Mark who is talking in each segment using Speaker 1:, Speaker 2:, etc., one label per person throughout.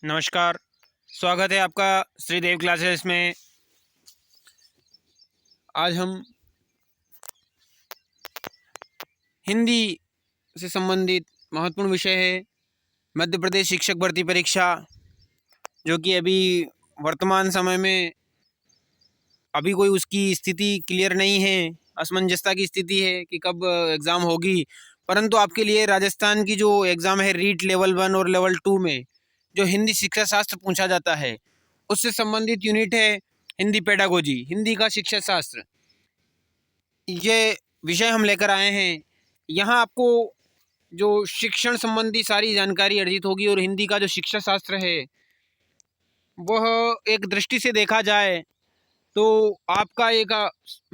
Speaker 1: नमस्कार। स्वागत है आपका श्रीदेव क्लासेस में। आज हम हिंदी से संबंधित महत्वपूर्ण विषय है मध्य प्रदेश शिक्षक भर्ती परीक्षा, जो कि अभी वर्तमान समय में अभी कोई उसकी स्थिति क्लियर नहीं है, असमंजसता की स्थिति है कि कब एग्ज़ाम होगी। परंतु आपके लिए राजस्थान की जो एग्ज़ाम है रीट लेवल 1 और लेवल 2 में जो हिंदी शिक्षा शास्त्र पूछा जाता है, उससे संबंधित यूनिट है हिंदी पेडागोजी, हिंदी का शिक्षा शास्त्र। ये विषय हम लेकर आए हैं। यहाँ आपको जो शिक्षण संबंधी सारी जानकारी अर्जित होगी और हिंदी का जो शिक्षा शास्त्र है वह एक दृष्टि से देखा जाए तो आपका एक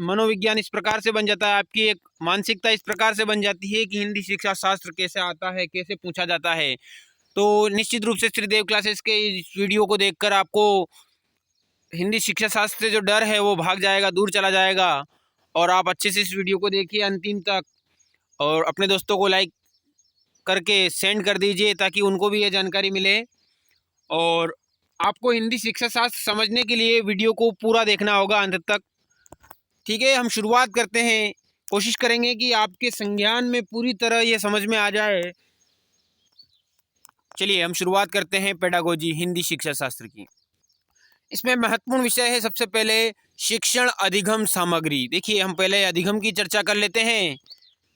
Speaker 1: मनोविज्ञान इस प्रकार से बन जाता है, आपकी एक मानसिकता इस प्रकार से बन जाती है कि हिंदी शिक्षा शास्त्र कैसे आता है, कैसे पूछा जाता है। तो निश्चित रूप से श्रीदेव क्लासेस के इस वीडियो को देखकर आपको हिंदी शिक्षा शास्त्र से जो डर है वो भाग जाएगा, दूर चला जाएगा। और आप अच्छे से इस वीडियो को देखिए अंतिम तक और अपने दोस्तों को लाइक करके सेंड कर दीजिए ताकि उनको भी ये जानकारी मिले। और आपको हिंदी शिक्षा शास्त्र समझने के लिए वीडियो को पूरा देखना होगा अंत तक। ठीक है, हम शुरुआत करते हैं। कोशिश करेंगे कि आपके संज्ञान में पूरी तरह ये समझ में आ जाए। चलिए हम शुरुआत करते हैं पेडागोजी हिंदी शिक्षा शास्त्र की। इसमें महत्वपूर्ण विषय है सबसे पहले शिक्षण अधिगम सामग्री। देखिए हम पहले अधिगम की चर्चा कर लेते हैं।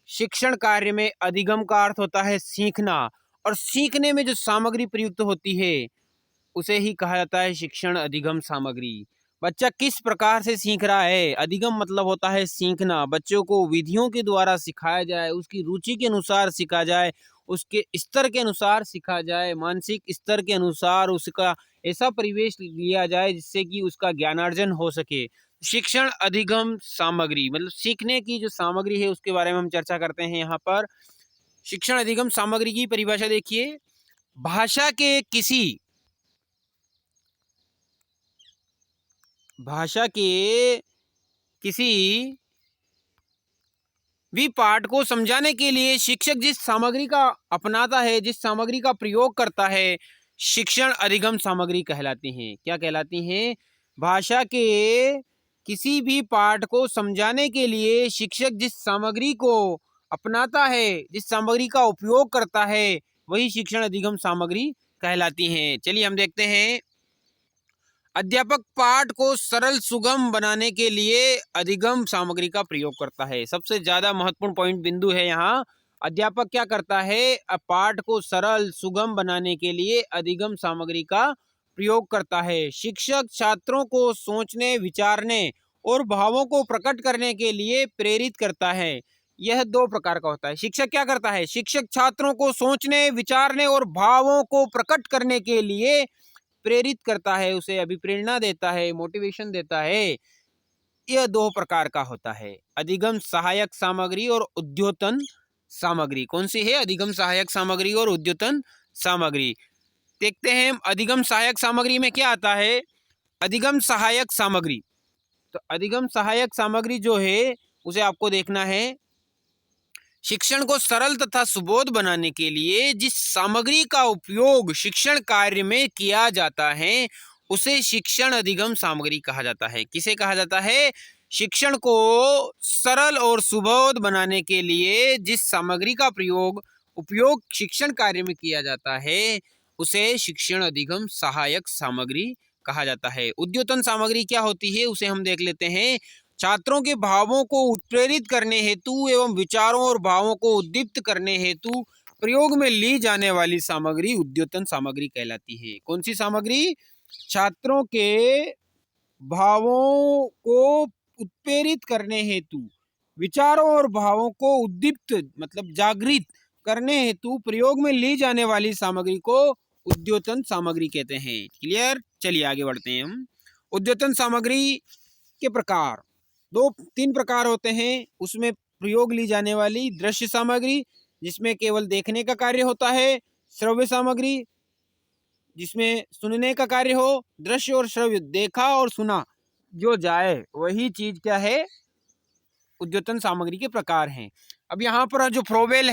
Speaker 1: शिक्षण कार्य में अधिगम का अर्थ होता है सीखना, और सीखने में जो सामग्री प्रयुक्त होती है उसे ही कहा जाता है शिक्षण अधिगम सामग्री। बच्चा किस प्रकार से सीख रहा है, अधिगम मतलब होता है सीखना। बच्चों को विधियों के द्वारा सिखाया जाए, उसकी रुचि के अनुसार सीखा जाए, उसके स्तर के अनुसार सीखा जाए, मानसिक स्तर के अनुसार उसका ऐसा परिवेश लिया जाए जिससे कि उसका ज्ञानार्जन हो सके। शिक्षण अधिगम सामग्री मतलब सीखने की जो सामग्री है उसके बारे में हम चर्चा करते हैं यहाँ पर। शिक्षण अधिगम सामग्री की परिभाषा देखिए, भाषा के किसी भी पाठ को समझाने के लिए शिक्षक जिस सामग्री का अपनाता है, जिस सामग्री का प्रयोग करता है, शिक्षण अधिगम सामग्री कहलाती हैं। क्या कहलाती हैं? भाषा के किसी भी पाठ को समझाने के लिए शिक्षक जिस सामग्री को अपनाता है, जिस सामग्री का उपयोग करता है, वही शिक्षण अधिगम सामग्री कहलाती हैं। चलिए हम देखते हैं। अध्यापक पाठ को सरल सुगम बनाने के लिए अधिगम सामग्री का प्रयोग करता है। सबसे ज्यादा महत्वपूर्ण पॉइंट बिंदु है यहाँ। अध्यापक क्या करता है? पाठ को सरल सुगम बनाने के लिए अधिगम सामग्री का प्रयोग करता है। शिक्षक छात्रों को सोचने, विचारने और भावों को प्रकट करने के लिए प्रेरित करता है। यह दो प्रकार का होता है। शिक्षक क्या करता है? शिक्षक छात्रों को सोचने, विचारने और भावों को प्रकट करने के लिए प्रेरित करता है, उसे अभिप्रेरणा देता है, मोटिवेशन देता है। यह दो प्रकार का होता है, अधिगम सहायक सामग्री और उद्योतन सामग्री। कौन सी है? अधिगम सहायक सामग्री और उद्योतन सामग्री। देखते हैं अधिगम सहायक सामग्री में क्या आता है। अधिगम सहायक सामग्री, तो अधिगम सहायक सामग्री जो है उसे आपको देखना है। शिक्षण को सरल तथा सुबोध बनाने के लिए जिस सामग्री का उपयोग शिक्षण कार्य में किया जाता है उसे शिक्षण अधिगम सामग्री कहा जाता है। किसे कहा जाता है? शिक्षण को सरल और सुबोध बनाने के लिए जिस सामग्री का उपयोग शिक्षण कार्य में किया जाता है उसे शिक्षण अधिगम सहायक सामग्री कहा जाता है। उद्योतन सामग्री क्या होती है उसे हम देख लेते हैं। छात्रों के भावों को उत्प्रेरित करने हेतु एवं विचारों और भावों को उद्दीप्त करने हेतु प्रयोग में ली जाने वाली सामग्री उद्योतन सामग्री कहलाती है। कौन सी सामग्री? छात्रों के भावों को उत्प्रेरित करने हेतु, विचारों और भावों को उद्दीप्त मतलब जागृत करने हेतु प्रयोग में ली जाने वाली सामग्री को उद्योतन सामग्री कहते हैं। क्लियर? चलिए आगे बढ़ते हैं हम। उद्योतन सामग्री के प्रकार तीन प्रकार होते हैं। उसमें प्रयोग ली जाने वाली दृश्य सामग्री जिसमें केवल देखने का कार्य होता है, श्रव्य सामग्री जिसमें सुनने का कार्य हो। दृश्य और श्रव्य, देखा और सुना जो जाए वही चीज क्या है? उद्योतन सामग्री के प्रकार हैं। अब यहाँ पर जो फ्रोबेल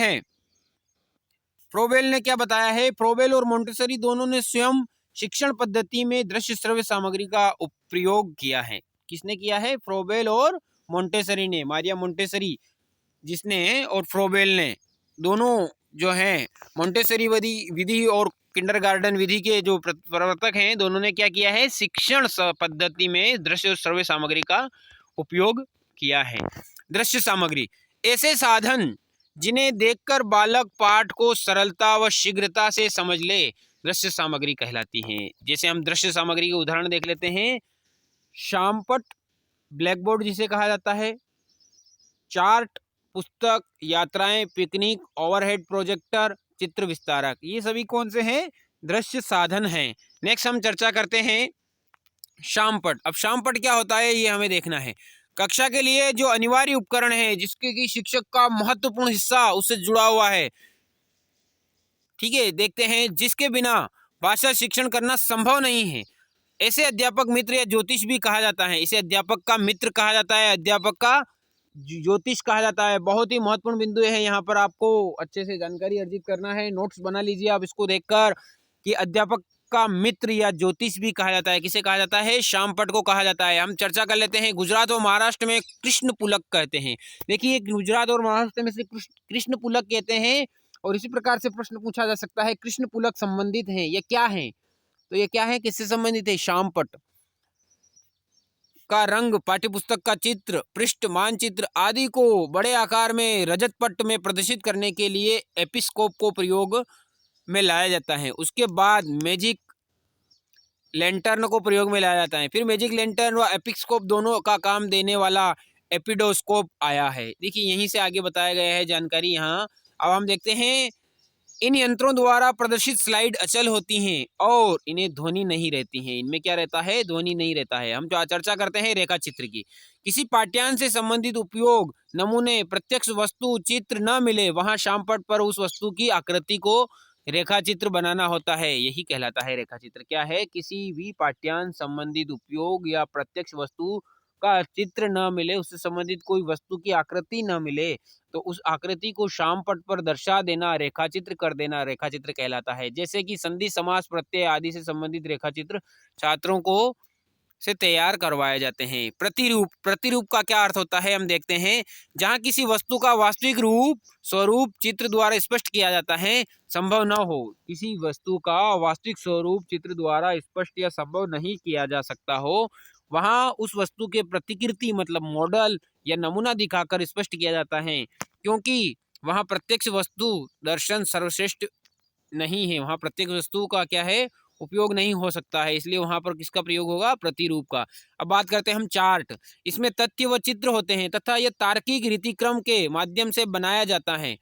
Speaker 1: ने क्या बताया है, फ्रोबेल और मोंटेसरी दोनों ने स्वयं शिक्षण पद्धति में दृश्य श्रव्य सामग्री का प्रयोग किया है। किसने किया है? फ्रोबेल और मोंटेसरी ने, मारिया मोंटेसरी जिसने और फ्रोबेल ने, दोनों जो हैं मोंटेसरी विधि और किंडरगार्टन विधि के जो प्रवर्तक हैं, दोनों ने क्या किया है? शिक्षण पद्धति में दृश्य और श्रव्य सामग्री का उपयोग किया है। दृश्य सामग्री ऐसे साधन जिन्हें देखकर बालक पाठ को सरलता व शीघ्रता से समझ ले, दृश्य सामग्री कहलाती हैं। जैसे हम दृश्य सामग्री के उदाहरण देख लेते हैं। शामपट, ब्लैक बोर्ड जिसे कहा जाता है, चार्ट, पुस्तक, यात्राएं, पिकनिक, ओवरहेड प्रोजेक्टर, चित्र विस्तारक, ये सभी कौन से हैं? दृश्य साधन हैं। नेक्स्ट हम चर्चा करते हैं शामपट। अब शामपट क्या होता है ये हमें देखना है। कक्षा के लिए जो अनिवार्य उपकरण है, जिसके कि शिक्षक का महत्वपूर्ण हिस्सा उससे जुड़ा हुआ है, ठीक है, देखते हैं, जिसके बिना भाषा शिक्षण करना संभव नहीं है। ऐसे अध्यापक मित्र या ज्योतिष भी कहा जाता है। इसे अध्यापक का मित्र कहा जाता है, अध्यापक का ज्योतिष कहा जाता है। बहुत ही महत्वपूर्ण बिंदु है, यहाँ पर आपको अच्छे से जानकारी अर्जित करना है। नोट्स बना लीजिए आप इसको देखकर कि अध्यापक का मित्र या ज्योतिष भी कहा जाता है। किसे कहा जाता है? शामपट को कहा जाता है। हम चर्चा कर लेते हैं। गुजरात और महाराष्ट्र में कृष्ण पुलक कहते हैं। देखिए, गुजरात और महाराष्ट्र में से कृष्ण पुलक कहते हैं। और इसी प्रकार से प्रश्न पूछा जा सकता है, कृष्ण पुलक संबंधित है, ये क्या है? तो ये क्या है, किससे संबंधित है? शामपट का रंग, पाठ्यपुस्तक का चित्र, पृष्ठ, मानचित्र आदि को बड़े आकार में रजत पट में प्रदर्शित करने के लिए एपिस्कोप को प्रयोग में लाया जाता है। उसके बाद मैजिक लैंटर्न को प्रयोग में लाया जाता है। फिर मैजिक लैंटर्न व एपिस्कोप दोनों का काम देने वाला एपिडोस्कोप आया है। देखिए, यहीं से आगे बताया गया है जानकारी यहाँ। अब हम देखते हैं, इन यंत्रों द्वारा प्रदर्शित स्लाइड अचल होती हैं और इन्हें ध्वनि नहीं रहती है। इनमें क्या रहता है? ध्वनि नहीं रहता है। हम जो चर्चा करते हैं रेखा चित्र की। किसी पाठ्यांश से संबंधित उपयोग नमूने, प्रत्यक्ष वस्तु, चित्र न मिले, वहां शामपट पर उस वस्तु की आकृति को रेखा चित्र बनाना होता है। यही कहलाता है रेखा चित्र। क्या है? किसी भी पाठ्यांश संबंधित उपयोग या प्रत्यक्ष वस्तु का चित्र न मिले, उससे संबंधित कोई वस्तु की आकृति न मिले, तो उस आकृति को शामपट पर दर्शा देना, रेखाचित्र कर देना, रेखाचित्र कहलाता है। जैसे कि संधि, समास, प्रत्यय आदि से संबंधित रेखाचित्र छात्रों को से तैयार करवाए जाते हैं। प्रतिरूप, प्रतिरूप का क्या अर्थ होता है? हम देखते हैं, जहां किसी वस्तु का वास्तविक रूप स्वरूप चित्र द्वारा स्पष्ट किया जाता है, संभव न हो। किसी वस्तु का वास्तविक स्वरूप चित्र द्वारा स्पष्ट या संभव नहीं किया जा सकता हो, वहां उस वस्तु के प्रतिकृति मतलब मॉडल या नमूना दिखाकर स्पष्ट किया जाता है। क्योंकि वहां प्रत्यक्ष वस्तु दर्शन सर्वश्रेष्ठ नहीं है, वहां प्रत्यक्ष वस्तु का क्या है? उपयोग नहीं हो सकता है, इसलिए वहां पर किसका प्रयोग होगा? प्रतिरूप का। अब बात करते हैं हम चार्ट। इसमें तथ्य व चित्र होते हैं तथा यह तार्किक रीतिक्रम के माध्यम से बनाया जाता है।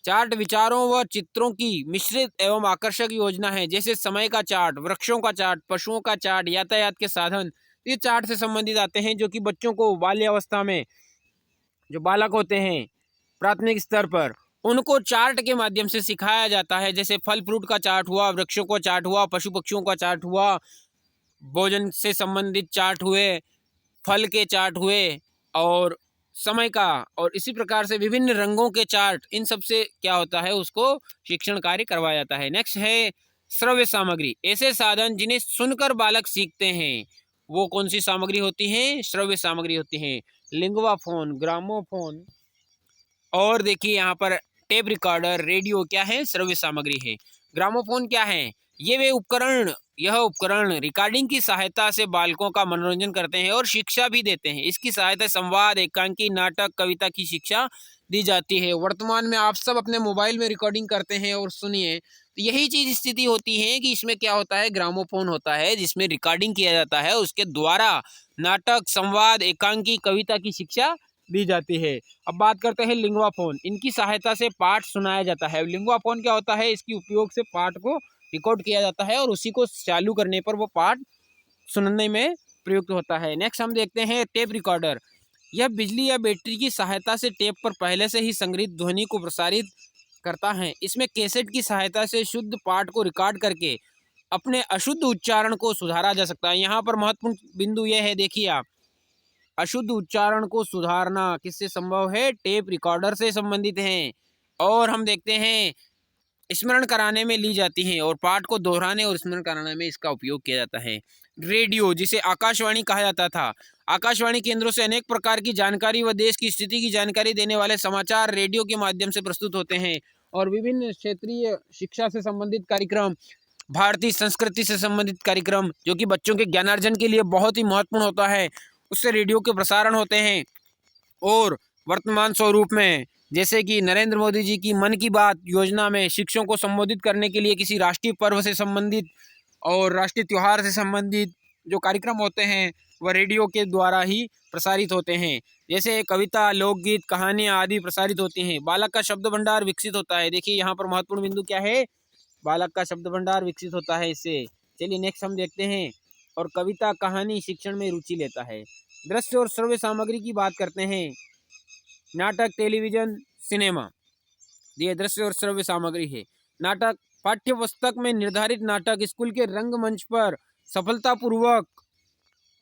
Speaker 1: चार्ट विचारों व चित्रों की मिश्रित एवं आकर्षक योजना है। जैसे समय का चार्ट, वृक्षों का चार्ट, पशुओं का चार्ट, यातायात के साधन, ये चार्ट से संबंधित आते हैं, जो कि बच्चों को बाल्यावस्था में, जो बालक होते हैं प्राथमिक स्तर पर, उनको चार्ट के माध्यम से सिखाया जाता है। जैसे फल फ्रूट का चार्ट हुआ, वृक्षों का चार्ट हुआ, पशु पक्षियों का चार्ट हुआ, भोजन से संबंधित चार्ट हुए, फल के चार्ट हुए, और समय का, और इसी प्रकार से विभिन्न रंगों के चार्ट, इन सब से क्या होता है? उसको शिक्षण कार्य करवाया जाता है। नेक्स्ट है श्रव्य सामग्री। ऐसे साधन जिन्हें सुनकर बालक सीखते हैं, वो कौन सी सामग्री होती है? श्रव्य सामग्री होती है। लिंगवाफोन, ग्रामोफोन, और देखिए यहाँ पर टेप रिकॉर्डर, रेडियो क्या है? श्रव्य सामग्री है। ग्रामोफोन क्या है? यह उपकरण रिकॉर्डिंग की सहायता से बालकों का मनोरंजन करते हैं और शिक्षा भी देते हैं। इसकी सहायता संवाद, एकांकी, नाटक, कविता की शिक्षा दी जाती है। वर्तमान में आप सब अपने मोबाइल में रिकॉर्डिंग करते हैं और सुनिए, तो यही चीज स्थिति होती है कि इसमें क्या होता है? ग्रामोफोन होता है, जिसमें रिकॉर्डिंग किया जाता है, उसके द्वारा नाटक, संवाद, एकांकी, कविता की शिक्षा दी जाती है। अब बात करते हैं लिंगवाफोन। इनकी सहायता से पाठ सुनाया जाता है। लिंगवाफोन क्या होता है? इसकी उपयोग से पाठ को रिकॉर्ड किया जाता है और उसी को चालू करने पर वो पाठ सुनने में प्रयुक्त होता है। नेक्स्ट हम देखते हैं टेप रिकॉर्डर। यह बिजली या बैटरी की सहायता से टेप पर पहले से ही संग्रहित ध्वनि को प्रसारित करता है। इसमें कैसेट की सहायता से शुद्ध पाठ को रिकॉर्ड करके अपने अशुद्ध उच्चारण को सुधारा जा सकता है। यहाँ पर महत्वपूर्ण बिंदु यह है, देखिए आप, अशुद्ध उच्चारण को सुधारना किससे संभव है? टेप रिकॉर्डर से संबंधित है। और हम देखते हैं स्मरण कराने में ली जाती हैं और पाठ को दोहराने और स्मरण कराने में इसका उपयोग किया जाता है। रेडियो, जिसे आकाशवाणी कहा जाता था, आकाशवाणी केंद्रों से अनेक प्रकार की जानकारी व देश की स्थिति की जानकारी देने वाले समाचार रेडियो के माध्यम से प्रस्तुत होते हैं। और विभिन्न क्षेत्रीय शिक्षा से संबंधित कार्यक्रम, भारतीय संस्कृति से संबंधित कार्यक्रम जो कि बच्चों के ज्ञानार्जन के लिए बहुत ही महत्वपूर्ण होता है, उससे रेडियो के प्रसारण होते हैं। और वर्तमान स्वरूप में जैसे कि नरेंद्र मोदी जी की मन की बात योजना में शिक्षकों को संबोधित करने के लिए किसी राष्ट्रीय पर्व से संबंधित और राष्ट्रीय त्यौहार से संबंधित जो कार्यक्रम होते हैं वह रेडियो के द्वारा ही प्रसारित होते हैं। जैसे कविता, लोकगीत, कहानियाँ आदि प्रसारित होती हैं। बालक का शब्द भंडार विकसित होता है। देखिए यहाँ पर महत्वपूर्ण बिंदु क्या है, बालक का शब्द भंडार विकसित होता है इससे। चलिए नेक्स्ट हम देखते हैं। और कविता, कहानी शिक्षण में रुचि लेता है। दृश्य और श्रव्य सामग्री की बात करते हैं। नाटक, टेलीविजन, सिनेमा, ये दृश्य और श्रव्य सामग्री है। नाटक, पाठ्य पुस्तक में निर्धारित नाटक स्कूल के रंगमंच पर सफलतापूर्वक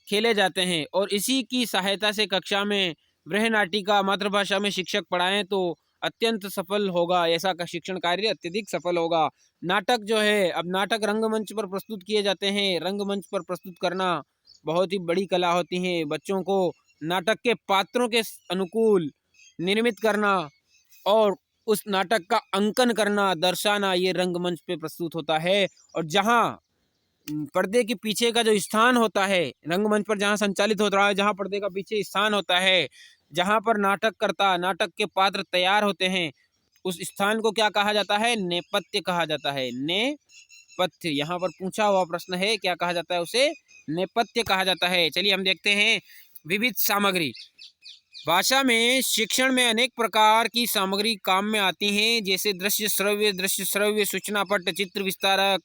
Speaker 1: खेले जाते हैं और इसी की सहायता से कक्षा में वृह नाटिका मातृभाषा में शिक्षक पढ़ाएं तो अत्यंत सफल होगा, ऐसा का शिक्षण कार्य अत्यधिक सफल होगा। नाटक जो है, अब नाटक रंगमंच पर प्रस्तुत किए जाते हैं। रंगमंच पर प्रस्तुत करना बहुत ही बड़ी कला होती है। बच्चों को नाटक के पात्रों के अनुकूल निर्मित करना और उस नाटक का अंकन करना, दर्शाना, ये रंगमंच पे प्रस्तुत होता है। और जहाँ पर्दे के पीछे का जो स्थान होता है, रंगमंच पर जहाँ संचालित हो रहा है, जहाँ पर्दे का पीछे स्थान होता है, जहाँ पर नाटक के पात्र तैयार होते हैं, उस स्थान को क्या कहा जाता है? नेपथ्य कहा जाता है। नेपथ्य, यहाँ पर पूछा हुआ प्रश्न है, क्या कहा जाता है उसे? नेपथ्य कहा जाता है। चलिए हम देखते हैं विविध सामग्री। भाषा में शिक्षण में अनेक प्रकार की सामग्री काम में आती हैं, जैसे दृश्य श्रव्य, सूचना पट, चित्र विस्तारक,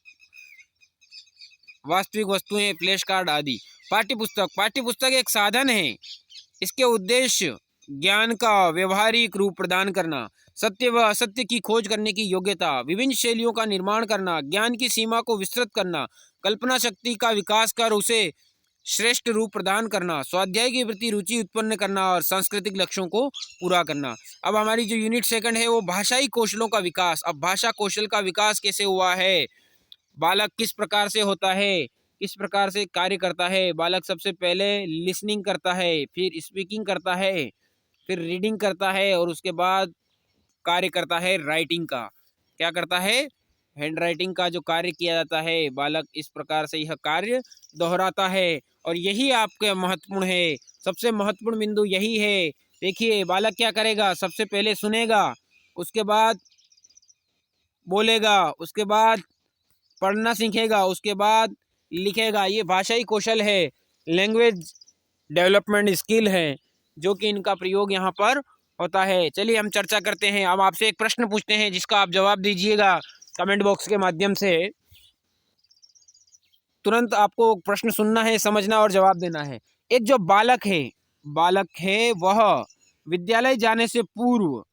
Speaker 1: वास्तविक वस्तुएं, फ्लैश कार्ड आदि। पाठ्यपुस्तक एक साधन है। इसके उद्देश्य ज्ञान का व्यवहारिक रूप प्रदान करना, सत्य व असत्य की खोज करने की योग्यता, विभिन्न शैलियों का निर्माण करना, ज्ञान की सीमा को विस्तृत करना, कल्पना शक्ति का विकास कर उसे श्रेष्ठ रूप प्रदान करना, स्वाध्याय के प्रति रुचि उत्पन्न करना और सांस्कृतिक लक्ष्यों को पूरा करना। अब हमारी जो यूनिट सेकंड है वो भाषाई कौशलों का विकास। अब भाषा कौशल का विकास कैसे हुआ है, बालक किस प्रकार से होता है, किस प्रकार से कार्य करता है। बालक सबसे पहले लिसनिंग करता है, फिर स्पीकिंग करता है, फिर रीडिंग करता है और उसके बाद कार्य करता है राइटिंग का। क्या करता है? हैंड राइटिंग का जो कार्य किया जाता है, बालक इस प्रकार से यह कार्य दोहराता है। और यही आपके महत्वपूर्ण है, सबसे महत्वपूर्ण बिंदु यही है। देखिए बालक क्या करेगा, सबसे पहले सुनेगा, उसके बाद बोलेगा, उसके बाद पढ़ना सीखेगा, उसके बाद लिखेगा। ये भाषाई कौशल है, लैंग्वेज डेवलपमेंट स्किल है, जो कि इनका प्रयोग यहाँ पर होता है। चलिए हम चर्चा करते हैं। अब आपसे एक प्रश्न पूछते हैं जिसका आप जवाब दीजिएगा कमेंट बॉक्स के माध्यम से। तुरंत आपको प्रश्न सुनना है, समझना और जवाब देना है। एक जो बालक है वह विद्यालय जाने से पूर्व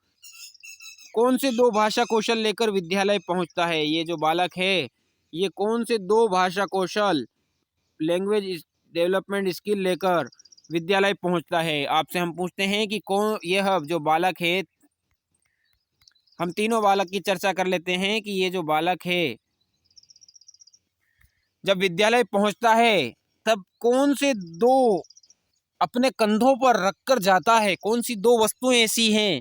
Speaker 1: कौन से दो भाषा कौशल लेकर विद्यालय पहुंचता है? ये जो बालक है ये कौन से दो भाषा कौशल, लैंग्वेज डेवलपमेंट स्किल लेकर विद्यालय पहुंचता है? आपसे हम पूछते हैं कि कौन यह जो बालक है, हम तीनों बालक की चर्चा कर लेते हैं कि ये जो बालक है जब विद्यालय पहुंचता है तब कौन से दो अपने कंधों पर रखकर जाता है, कौन सी दो वस्तुएं ऐसी हैं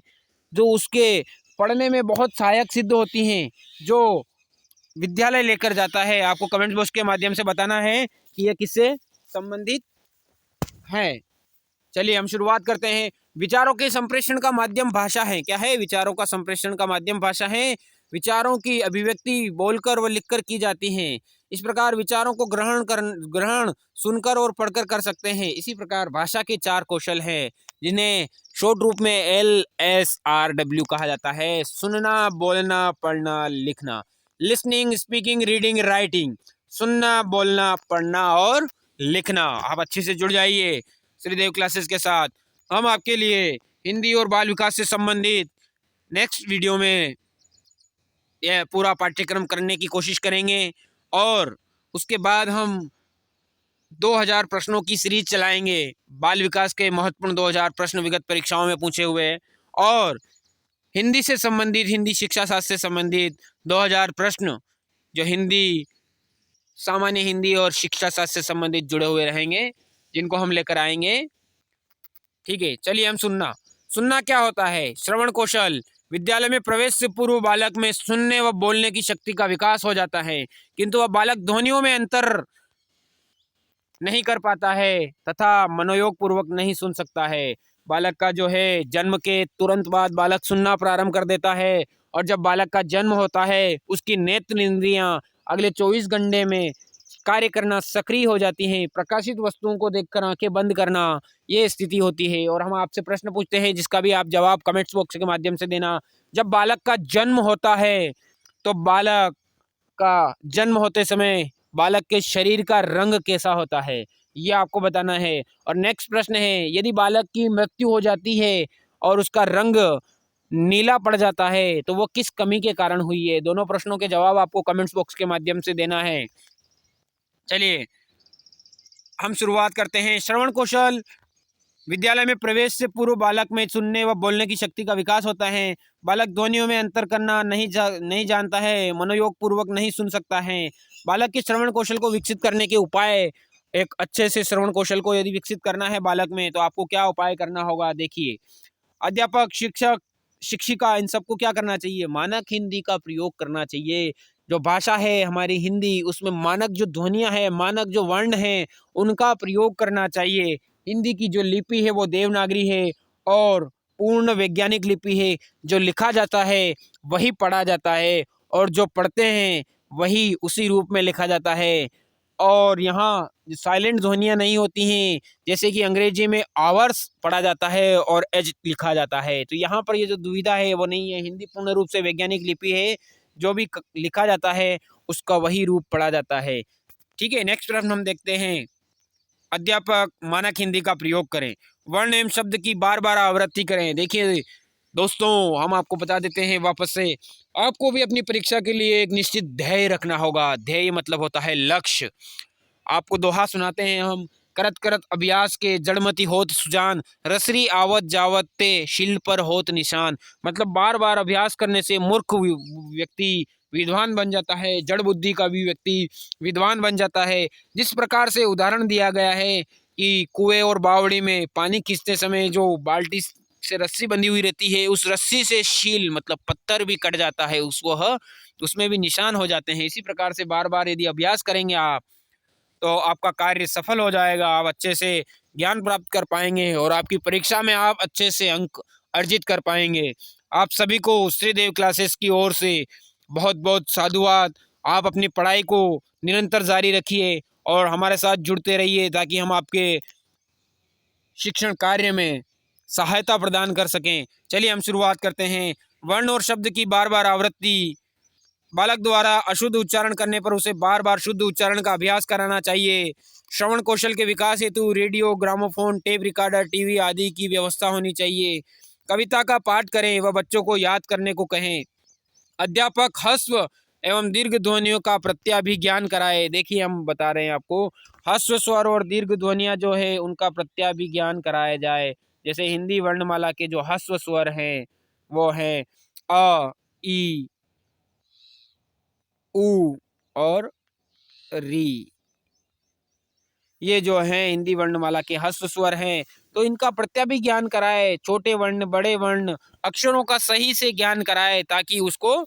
Speaker 1: जो उसके पढ़ने में बहुत सहायक सिद्ध होती हैं, जो विद्यालय लेकर जाता है? आपको कमेंट बॉक्स के माध्यम से बताना है कि यह किससे संबंधित है। चलिए हम शुरुआत करते हैं। विचारों के संप्रेषण का माध्यम भाषा है। क्या है? विचारों का संप्रेषण का माध्यम भाषा है। विचारों की अभिव्यक्ति बोलकर व लिखकर की जाती है। इस प्रकार विचारों को ग्रहण सुनकर और पढ़कर कर सकते हैं। इसी प्रकार भाषा के चार कौशल हैं जिन्हें शॉर्ट रूप में LSRW कहा जाता है। सुनना, बोलना, पढ़ना, लिखना। Listening, speaking, reading, writing. सुनना, बोलना, पढ़ना और लिखना। आप अच्छे से जुड़ जाइए श्रीदेव क्लासेस के साथ। हम आपके लिए हिंदी और बाल विकास से संबंधित नेक्स्ट वीडियो में यह पूरा पाठ्यक्रम करने की कोशिश करेंगे और उसके बाद हम 2000 प्रश्नों की सीरीज चलाएंगे। बाल विकास के महत्वपूर्ण 2000 प्रश्न विगत परीक्षाओं में पूछे हुए और हिंदी से संबंधित, हिंदी शिक्षा शास्त्र से संबंधित 2000 प्रश्न जो हिंदी, सामान्य हिंदी और शिक्षा शास्त्र से संबंधित जुड़े हुए रहेंगे, जिनको हम लेकर आएंगे। ठीक है, चलिए हम सुनना। सुनना क्या होता है? श्रवण कौशल। विद्यालय में प्रवेश से पूर्व बालक में सुनने व बोलने की शक्ति का विकास हो जाता है, किंतु वह बालक ध्वनियों में अंतर नहीं कर पाता है तथा मनोयोग पूर्वक नहीं सुन सकता है। बालक का जो है जन्म के तुरंत बाद बालक सुनना प्रारंभ कर देता है, और जब बालक का जन्म होता है उसकी नेत्र इंद्रियां अगले 24 घंटे में कार्य करना सक्रिय हो जाती हैं। प्रकाशित वस्तुओं को देखकर आंखें बंद करना, ये स्थिति होती है। और हम आपसे प्रश्न पूछते हैं जिसका भी आप जवाब कमेंट्स बॉक्स के माध्यम से देना। जब बालक का जन्म होता है तो बालक का जन्म होते समय बालक के शरीर का रंग कैसा होता है, ये आपको बताना है। और नेक्स्ट प्रश्न है, यदि बालक की मृत्यु हो जाती है और उसका रंग नीला पड़ जाता है तो वो किस कमी के कारण हुई है? दोनों प्रश्नों के जवाब आपको कमेंट्स बॉक्स के माध्यम से देना है। चलिए हम शुरुआत करते हैं। श्रवण कौशल। विद्यालय में प्रवेश से पूर्व बालक में सुनने व बोलने की शक्ति का विकास होता है। बालक ध्वनियों में अंतर करना नहीं जानता है, मनोयोग पूर्वक नहीं सुन सकता है। बालक के श्रवण कौशल को विकसित करने के उपाय। एक अच्छे से श्रवण कौशल को यदि विकसित करना है बालक में तो आपको क्या उपाय करना होगा? देखिए, अध्यापक, शिक्षक, शिक्षिका, इन सबको क्या करना चाहिए? मानक हिंदी का प्रयोग करना चाहिए। जो भाषा है हमारी हिंदी, उसमें मानक जो ध्वनियां हैं, मानक जो वर्ण हैं, उनका प्रयोग करना चाहिए। हिंदी की जो लिपि है वो देवनागरी है और पूर्ण वैज्ञानिक लिपि है। जो लिखा जाता है वही पढ़ा जाता है, और जो पढ़ते हैं वही उसी रूप में लिखा जाता है। और यहाँ साइलेंट ध्वनियाँ नहीं होती हैं, जैसे कि अंग्रेजी में आवर्स पढ़ा जाता है और एज लिखा जाता है। तो यहाँ पर ये जो दुविधा है वो नहीं है। हिंदी पूर्ण रूप से वैज्ञानिक लिपि है, जो भी लिखा जाता है उसका वही रूप पढ़ा जाता है। ठीक है, नेक्स्ट प्रश्न हम देखते हैं। अध्यापक, मानक हिंदी का प्रयोग करें। वर्ण एवं शब्द की बार बार आवृत्ति करें। देखिए दोस्तों, हम आपको बता देते हैं वापस से, आपको भी अपनी परीक्षा के लिए एक निश्चित ध्येय रखना होगा। ध्येय मतलब होता है लक्ष्य। आपको दोहा सुनाते हैं हम, करत करत अभ्यास के जड़मति होत सुजान, रसरी आवत जावत ते शील पर होत निशान। मतलब बार बार अभ्यास करने से मूर्ख व्यक्ति विद्वान बन जाता है, जड़ बुद्धि का भी व्यक्ति विद्वान बन जाता है। जिस प्रकार से उदाहरण दिया गया है कि कुएं और बावड़ी में पानी खींचते समय जो बाल्टी से रस्सी बंधी हुई रहती है, उस रस्सी से शील मतलब पत्थर भी कट जाता है, उसमें भी निशान हो जाते हैं। इसी प्रकार से बार बार यदि अभ्यास करेंगे आप तो आपका कार्य सफल हो जाएगा। आप अच्छे से ज्ञान प्राप्त कर पाएंगे और आपकी परीक्षा में आप अच्छे से अंक अर्जित कर पाएंगे। आप सभी को श्रीदेव क्लासेस की ओर से बहुत बहुत साधुवाद। आप अपनी पढ़ाई को निरंतर जारी रखिए और हमारे साथ जुड़ते रहिए ताकि हम आपके शिक्षण कार्य में सहायता प्रदान कर सकें। चलिए हम शुरुआत करते हैं। वर्ण और शब्द की बार बार आवृत्ति। बालक द्वारा अशुद्ध उच्चारण करने पर उसे बार बार शुद्ध उच्चारण का अभ्यास कराना चाहिए। श्रवण कौशल के विकास हेतु radio, gramophone, tape recorder, TV आदि की व्यवस्था होनी चाहिए। कविता का पाठ करें व बच्चों को याद करने को कहें। अध्यापक ह्रस्व एवं दीर्घ ध्वनियों का प्रत्याभिज्ञान कराए। देखिए हम बता रहे हैं आपको, ह्रस्व स्वर और दीर्घ ध्वनियां जो है उनका प्रत्याभिज्ञान कराया जाए। जैसे हिंदी वर्णमाला के जो ह्रस्व स्वर हैं वो हैं अ, ई, उ और री। ये जो हैं हिंदी वर्णमाला के ह्रस्व स्वर हैं, तो इनका प्रत्याभिज्ञान कराए। छोटे वर्ण, बड़े वर्ण, अक्षरों का सही से ज्ञान कराए ताकि उसको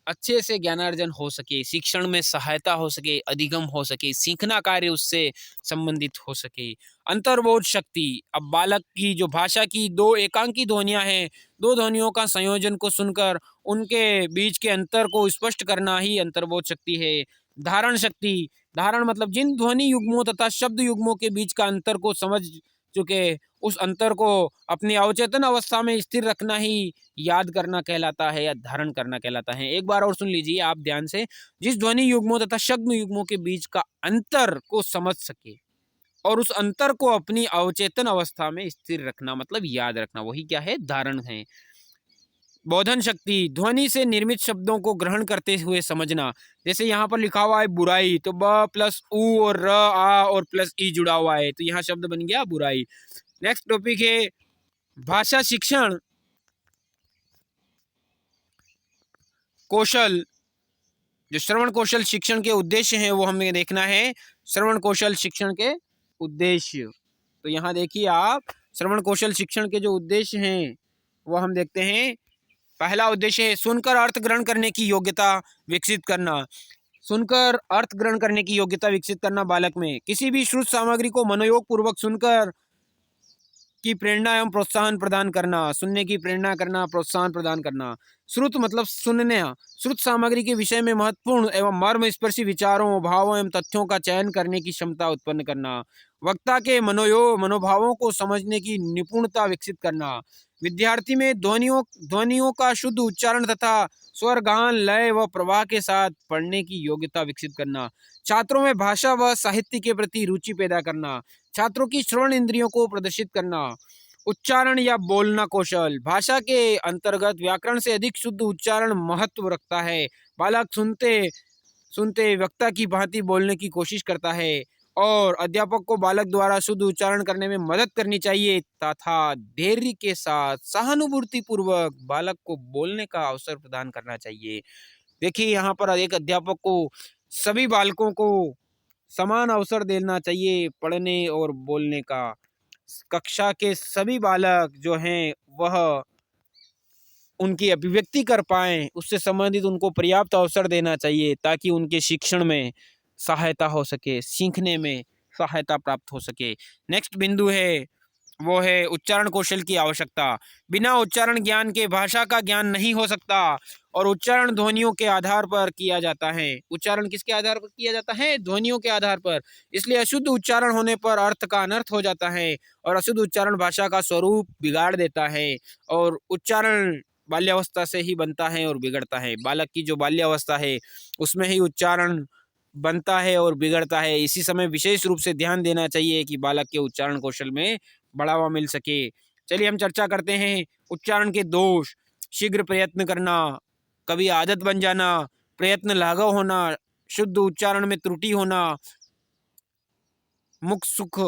Speaker 1: अच्छे से ज्ञानार्जन हो सके, शिक्षण में सहायता हो सके, अधिगम हो सके, सीखना कार्य उससे संबंधित हो सके। अंतर्बोध शक्ति। अब बालक की जो भाषा की दो एकांकी ध्वनियां हैं, दो ध्वनियों का संयोजन को सुनकर उनके बीच के अंतर को स्पष्ट करना ही अंतर्बोध शक्ति है। धारण शक्ति। धारण मतलब जिन ध्वनि युग्मों तथा शब्द युग्मों के बीच का अंतर को समझ चुके, उस अंतर को अपनी अवचेतन अवस्था में स्थिर रखना ही याद करना कहलाता है या धारण करना कहलाता है। एक बार और सुन लीजिए आप ध्यान से। जिस ध्वनि युग्मों तथा शब्द युग्मों के बीच का अंतर को समझ सके और उस अंतर को अपनी अवचेतन अवस्था में स्थिर रखना मतलब याद रखना, वही क्या है? धारण है। बोधन शक्ति। ध्वनि से निर्मित शब्दों को ग्रहण करते हुए समझना। जैसे यहाँ पर लिखा हुआ है बुराई, तो ब प्लस उ और र आ और प्लस ई जुड़ा हुआ है, तो यहाँ शब्द बन गया बुराई। नेक्स्ट टॉपिक है भाषा शिक्षण। कौशल, जो श्रवण कौशल शिक्षण के उद्देश्य हैं वो हमें देखना है। श्रवण कौशल शिक्षण के उद्देश्य, तो यहाँ देखिए आप, श्रवण कौशल शिक्षण के जो उद्देश्य हैं वो हम देखते हैं। पहला उद्देश्य है सुनकर अर्थ ग्रहण करने की योग्यता विकसित करना। सुनकर अर्थ ग्रहण करने की योग्यता विकसित करना बालक में। किसी भी श्रुत सामग्री को मनोयोग पूर्वक सुनकर की प्रेरणा एवं प्रोत्साहन प्रदान करना। सुनने की प्रेरणा करना, प्रोत्साहन प्रदान करना। श्रुत मतलब सुनने। श्रुत सामग्री के विषय में महत्वपूर्ण एवं मर्मस्पर्शी विचारों, भावों एवं तथ्यों का चयन करने की क्षमता उत्पन्न करना। वक्ता के मनोभावों को समझने की निपुणता विकसित करना। विद्यार्थी में ध्वनियों का शुद्ध उच्चारण तथा स्वर, गान, लय व प्रवाह के साथ पढ़ने की योग्यता विकसित करना। छात्रों में भाषा व साहित्य के प्रति रुचि पैदा करना। छात्रों की श्रवण इंद्रियों को प्रदर्शित करना। उच्चारण या बोलना कौशल, भाषा के अंतर्गत व्याकरण से अधिक शुद्ध उच्चारण महत्व रखता है। बालक सुनते सुनते वक्ता की भांति बोलने की कोशिश करता है और अध्यापक को बालक द्वारा शुद्ध उच्चारण करने में मदद करनी चाहिए तथा धैर्य के साथ सहानुभूति पूर्वक बालक को बोलने का अवसर प्रदान करना चाहिए। देखिए यहाँ पर एक अध्यापक को सभी बालकों को समान अवसर देना चाहिए पढ़ने और बोलने का। कक्षा के सभी बालक जो हैं वह उनकी अभिव्यक्ति कर पाएं, उससे संबंधित उनको पर्याप्त अवसर देना चाहिए ताकि उनके शिक्षण में सहायता हो सके, सीखने में सहायता प्राप्त हो सके। नेक्स्ट बिंदु है वो है उच्चारण कौशल की आवश्यकता। बिना उच्चारण ज्ञान के भाषा का ज्ञान नहीं हो सकता और उच्चारण ध्वनियों के आधार पर किया जाता है। उच्चारण किसके आधार पर किया जाता है? ध्वनियों के आधार पर। इसलिए अशुद्ध उच्चारण होने पर अर्थ का अनर्थ हो जाता है और अशुद्ध उच्चारण भाषा का स्वरूप बिगाड़ देता है। और उच्चारण बाल्यावस्था से ही बनता है और बिगड़ता है। बालक की जो बाल्यावस्था है उसमें ही उच्चारण बनता है और बिगड़ता है। इसी समय विशेष रूप से ध्यान देना चाहिए कि बालक के उच्चारण कौशल में बढ़ावा मिल सके। चलिए हम चर्चा करते हैं उच्चारण के दोष। शीघ्र प्रयत्न करना, कभी आदत बन जाना, प्रयत्न लाघव होना, शुद्ध उच्चारण में त्रुटि होना, मुख सुख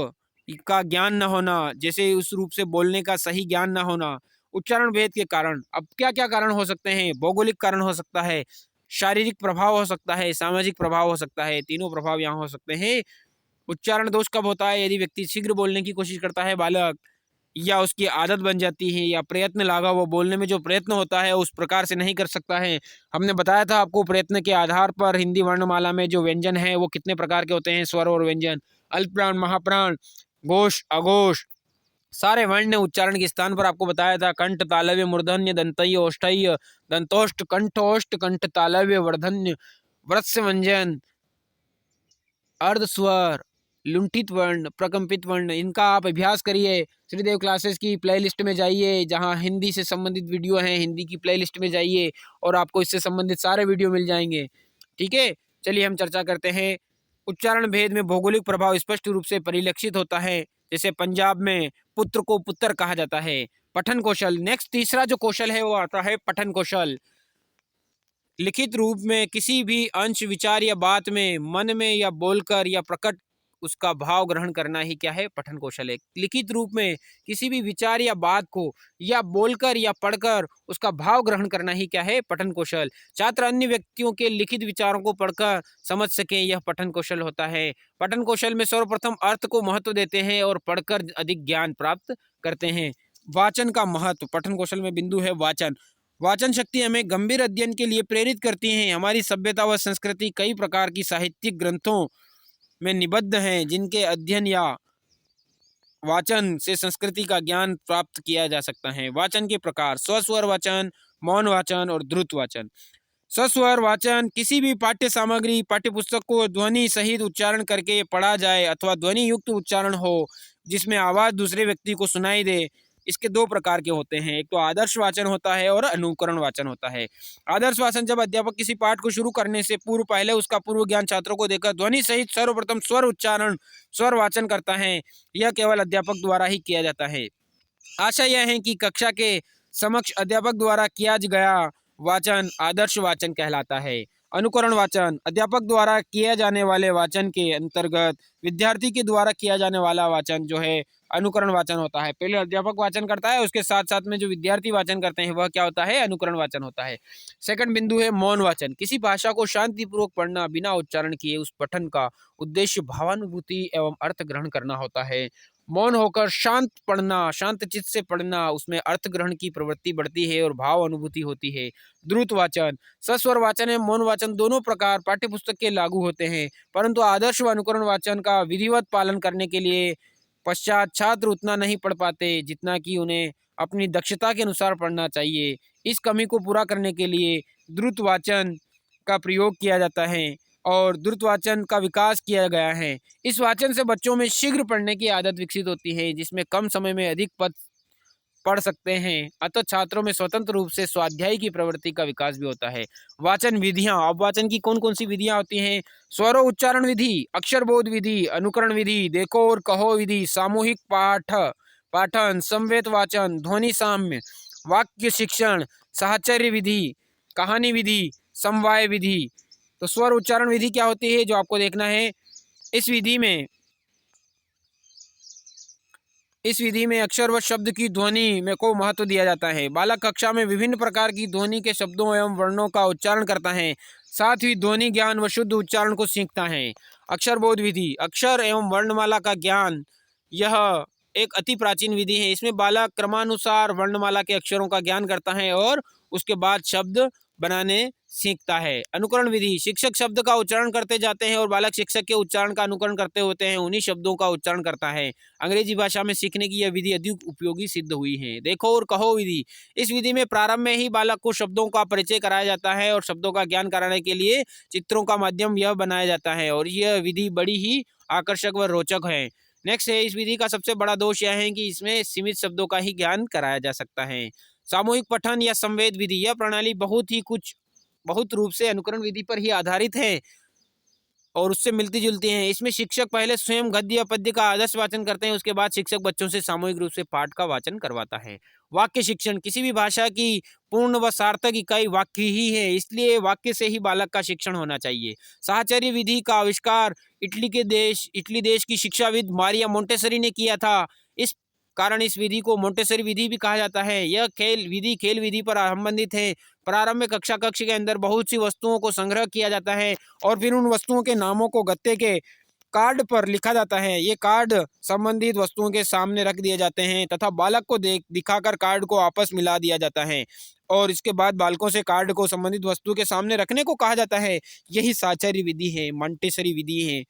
Speaker 1: का ज्ञान न होना, जैसे उस रूप से बोलने का सही ज्ञान न होना। उच्चारण भेद के कारण, अब क्या क्या कारण हो सकते हैं? भौगोलिक कारण हो सकता है, शारीरिक प्रभाव हो सकता है, सामाजिक प्रभाव हो सकता है। तीनों प्रभाव यहाँ हो सकते हैं। उच्चारण दोष कब होता है? यदि व्यक्ति शीघ्र बोलने की कोशिश करता है बालक, या उसकी आदत बन जाती है, या प्रयत्न लागा वो बोलने में जो प्रयत्न होता है उस प्रकार से नहीं कर सकता है। हमने बताया था आपको प्रयत्न के आधार पर हिंदी वर्णमाला में जो व्यंजन है वो कितने प्रकार के होते हैं, स्वर और व्यंजन, अल्पप्राण, महाप्राण, घोष, अघोष, सारे वर्ण उच्चारण के स्थान पर आपको बताया था। कंठ, तालव्य, मूर्धन्य, दंतय, ओष्ठ्य, दंतोष्ठ, कंठोष्ठ, कंठ तालव्य, वर्धन्य, वृत्स व्यंजन, अर्ध स्वर, लुंठित वर्ण, प्रकंपित वर्ण, इनका आप अभ्यास करिए। श्रीदेव क्लासेस की प्लेलिस्ट में जाइए, जहां हिंदी से संबंधित वीडियो हैं, हिंदी की प्लेलिस्ट में जाइए और आपको इससे संबंधित सारे वीडियो मिल जाएंगे। ठीक है, चलिए हम चर्चा करते हैं। उच्चारण भेद में भौगोलिक प्रभाव स्पष्ट रूप से परिलक्षित होता है। जैसे पंजाब में पुत्र को पुत्र कहा जाता है। पठन कौशल, नेक्स्ट तीसरा जो कौशल है वो आता है पठन कौशल। लिखित रूप में किसी भी अंश, विचार या बात में मन में या बोलकर या प्रकट उसका भाव ग्रहण करना ही क्या है? पठन कौशल है। लिखित रूप में किसी भी विचार या बात को या बोलकर या पढ़कर उसका भाव ग्रहण करना ही क्या है? पठन कौशल। छात्र अन्य व्यक्तियों के लिखित विचारों को पढ़कर समझ सके, यह पठन कौशल होता है। पठन कौशल में सर्वप्रथम अर्थ को महत्व देते हैं और पढ़कर अधिक ज्ञान प्राप्त करते हैं। वाचन का महत्व, पठन कौशल में बिंदु है वाचन। वाचन शक्ति हमें गंभीर अध्ययन के लिए प्रेरित करती है। हमारी सभ्यता व संस्कृति कई प्रकार की साहित्यिक ग्रंथों में निबद्ध हैं, जिनके अध्ययन या वाचन से संस्कृति का ज्ञान प्राप्त किया जा सकता है। वाचन के प्रकार, स्वस्वर वाचन, मौन वाचन और द्रुत वाचन। स्वस्वर वाचन, किसी भी पाठ्य सामग्री, पाठ्य पुस्तक को ध्वनि सहित उच्चारण करके पढ़ा जाए अथवा ध्वनि युक्त उच्चारण हो जिसमें आवाज दूसरे व्यक्ति को सुनाई दे। इसके दो प्रकार के होते हैं, एक तो आदर्श वाचन होता है और अनुकरण वाचन होता है। आदर्श वाचन, जब अध्यापक किसी पाठ को शुरू करने से पूर्व पहले उसका पूर्व ज्ञान छात्रों को देकर ध्वनि सहित सर्वप्रथम स्वर उच्चारण, स्वर वाचन करता है। यह केवल अध्यापक द्वारा ही किया जाता है। आशा यह है कि कक्षा के समक्ष अध्यापक द्वारा किया गया वाचन आदर्श वाचन कहलाता है। अनुकरण वाचन, अध्यापक द्वारा किए जाने वाले वाचन के अंतर्गत विद्यार्थी के द्वारा किया जाने वाला वाचन जो है अनुकरण वाचन होता है। पहले अध्यापक वाचन करता है, उसके साथ साथ में जो विद्यार्थी वाचन करते हैं वह क्या होता है, अनुकरण वाचन होता है। सेकंड बिंदु है मौन वाचन। किसी भाषा को शांतिपूर्वक पढ़ना बिना उच्चारण किए उस पठन का उद्देश्य भावानुभूति एवं अर्थ ग्रहण करना होता है। मौन होकर शांत पढ़ना, शांत चित्त से पढ़ना, उसमें अर्थ ग्रहण की प्रवृत्ति बढ़ती है और भाव अनुभूति होती है। द्रुत वाचन, सस्वर वाचन एवं मौन वाचन दोनों प्रकार पाठ्यपुस्तक के लागू होते हैं, परंतु आदर्श व अनुकरण वाचन का विधिवत पालन करने के लिए पश्चात छात्र उतना नहीं पढ़ पाते जितना कि उन्हें अपनी दक्षता के अनुसार पढ़ना चाहिए। इस कमी को पूरा करने के लिए द्रुत वाचन का प्रयोग किया जाता है और द्रुत वाचन का विकास किया गया है। इस वाचन से बच्चों में शीघ्र पढ़ने की आदत विकसित होती है, जिसमें कम समय में अधिक पद पढ़ सकते हैं। अतः छात्रों में स्वतंत्र रूप से स्वाध्याय की प्रवृत्ति का विकास भी होता है। वाचन विधियां, अब वाचन की कौन कौन सी विधियां होती हैं? स्वरो उच्चारण विधि, अक्षर बोध विधि, अनुकरण विधि, देखो और कहो विधि, सामूहिक पाठन, समवेत वाचन, ध्वनि साम्य, वाक्य शिक्षण, साहचर्य विधि, कहानी विधि, समवाय विधि। तो स्वर उच्चारण विधि क्या होती है, जो आपको देखना है। इस विधि में अक्षर व शब्द की ध्वनि में को महत्व दिया जाता है। बालक कक्षा में विभिन्न प्रकार की ध्वनि के शब्दों एवं वर्णों का उच्चारण करता है, साथ ही ध्वनि ज्ञान व शुद्ध उच्चारण को सीखता है। अक्षर बोध विधि, अक्षर एवं वर्णमाला का ज्ञान, यह एक अति प्राचीन विधि है। इसमें बालक क्रमानुसार वर्णमाला के अक्षरों का ज्ञान करता है और उसके बाद शब्द बनाने सीखता है। अनुकरण विधि, शिक्षक शब्द का उच्चारण करते जाते हैं और बालक शिक्षक के उच्चारण का अनुकरण करते होते हैं, उन्हीं शब्दों का उच्चारण करता है। अंग्रेजी भाषा में सीखने की यह विधि अधिक उपयोगी सिद्ध हुई है। देखो और कहो विधि, इस विधि में प्रारंभ में ही बालक को शब्दों का परिचय कराया जाता है और शब्दों का ज्ञान कराने के लिए चित्रों का माध्यम यह बनाया जाता है और यह विधि बड़ी ही आकर्षक व रोचक है। नेक्स्ट है, इस विधि का सबसे बड़ा दोष यह है कि इसमें सीमित शब्दों का ही ज्ञान कराया जा सकता है। सामूहिक पठन या संवेद विधि, यह प्रणाली बहुत रूप से अनुकरण विधि पर ही आधारित है और उससे मिलती जुलती हैं। इसमें शिक्षक पहले स्वयं गद्य या पद्य का आदर्श वाचन करते हैं, उसके बाद शिक्षक बच्चों से सामूहिक रूप से पाठ का वाचन करवाता है। वाक्य शिक्षण, किसी भी भाषा की पूर्ण व सार्थक इकाई वाक्य ही है, इसलिए वाक्य से ही बालक का शिक्षण होना चाहिए। साहचर्य विधि का आविष्कार इटली देश की शिक्षाविद मारिया मोंटेसरी ने किया था। इस कारण इस विधि को मोंटेसरी विधि भी कहा जाता है। यह खेल विधि पर संबंधित है। प्रारंभ में कक्षा के अंदर बहुत सी वस्तुओं को संग्रह किया जाता है और फिर उन वस्तुओं के नामों को गत्ते के कार्ड पर लिखा जाता है। ये कार्ड संबंधित वस्तुओं के सामने रख दिए जाते हैं तथा बालक को दिखाकर कार्ड को आपस मिला दिया जाता है और इसके बाद बालकों से कार्ड को संबंधित वस्तु के सामने रखने को कहा जाता है। यही साहचर्य विधि है, मोंटेसरी विधि है।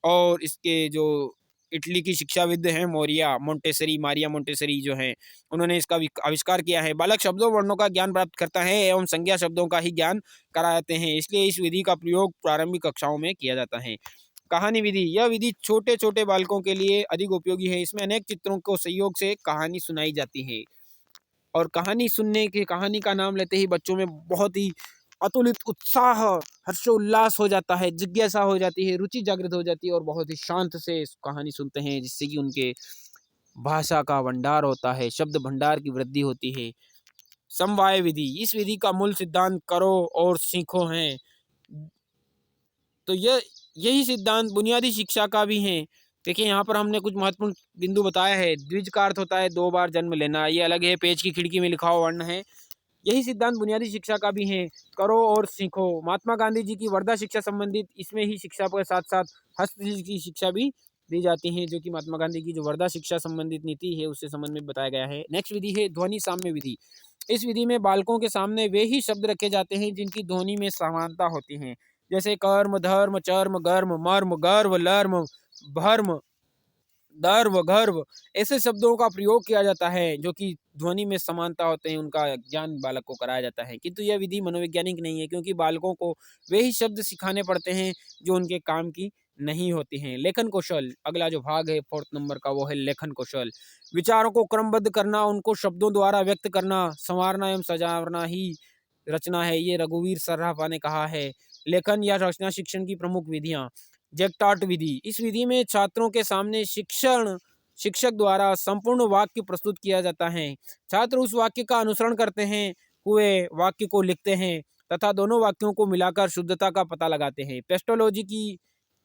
Speaker 1: और इसके जो इटली की शिक्षाविद हैं मारिया मोंटेसरी जो हैं, उन्होंने इसका आविष्कार किया है। बालक शब्दों वर्णों का ज्ञान प्राप्त करता है एवं संज्ञा शब्दों का ही ज्ञान कराते हैं, इसलिए इस विधि का प्रयोग प्रारंभिक कक्षाओं में किया जाता है। कहानी विधि, यह विधि छोटे छोटे बालकों के लिए अधिक उपयोगी है। इसमें अनेक चित्रों को सहयोग से कहानी सुनाई जाती है और कहानी का नाम लेते ही बच्चों में बहुत ही अतुलित उत्साह, हर्षोल्लास हो जाता है, जिज्ञासा हो जाती है, रुचि जागृत हो जाती है और बहुत ही शांत से इस कहानी सुनते हैं, जिससे कि उनके भाषा का भंडार होता है, शब्द भंडार की वृद्धि होती है। समवाय विधि, इस विधि का मूल सिद्धांत करो और सीखो है। तो यही सिद्धांत बुनियादी शिक्षा का भी है। देखिए यहाँ पर हमने कुछ महत्वपूर्ण बिंदु बताया है। द्विज का अर्थ होता है 2 बार जन्म लेना, ये अलग है, पेज की खिड़की में लिखा हुआ वर्ण है। यही सिद्धांत बुनियादी शिक्षा का भी है, करो और सीखो। महात्मा गांधी जी की वर्धा शिक्षा संबंधित इसमें ही शिक्षा के साथ साथ हस्तशिल्प की शिक्षा भी दी जाती है, जो कि महात्मा गांधी की जो वर्धा शिक्षा संबंधित नीति है उससे संबंध में बताया गया है। नेक्स्ट विधि है ध्वनि साम्य विधि। इस विधि में बालकों के सामने वे ही शब्द रखे जाते हैं जिनकी ध्वनि में समानता होती है, जैसे कर्म, धर्म, चर्म, गर्म, मर्म, गर्व, लर्म, भर्म, दर्व, गर्व, ऐसे शब्दों का प्रयोग किया जाता है जो कि ध्वनि में समानता होते हैं, उनका ज्ञान बालक को कराया जाता है। किंतु यह विधि मनोवैज्ञानिक नहीं है, क्योंकि बालकों को वे ही शब्द सिखाने पड़ते हैं जो उनके काम की नहीं होती हैं। लेखन कौशल, अगला जो भाग है 4th नंबर का, वो है लेखन कौशल। विचारों को क्रमबद्ध करना, उनको शब्दों द्वारा व्यक्त करना, संवारना एवं सजावना ही रचना है, ये रघुवीर सर्राफा ने कहा है। लेखन या रचना शिक्षण की प्रमुख विधियां। जैक्टार्ट विधि, इस विधि में छात्रों के सामने शिक्षक द्वारा संपूर्ण वाक्य प्रस्तुत किया जाता है। छात्र उस वाक्य का अनुसरण करते हैं, हुए वाक्य को लिखते हैं तथा दोनों वाक्यों को मिलाकर शुद्धता का पता लगाते हैं। पेस्टोलॉजी की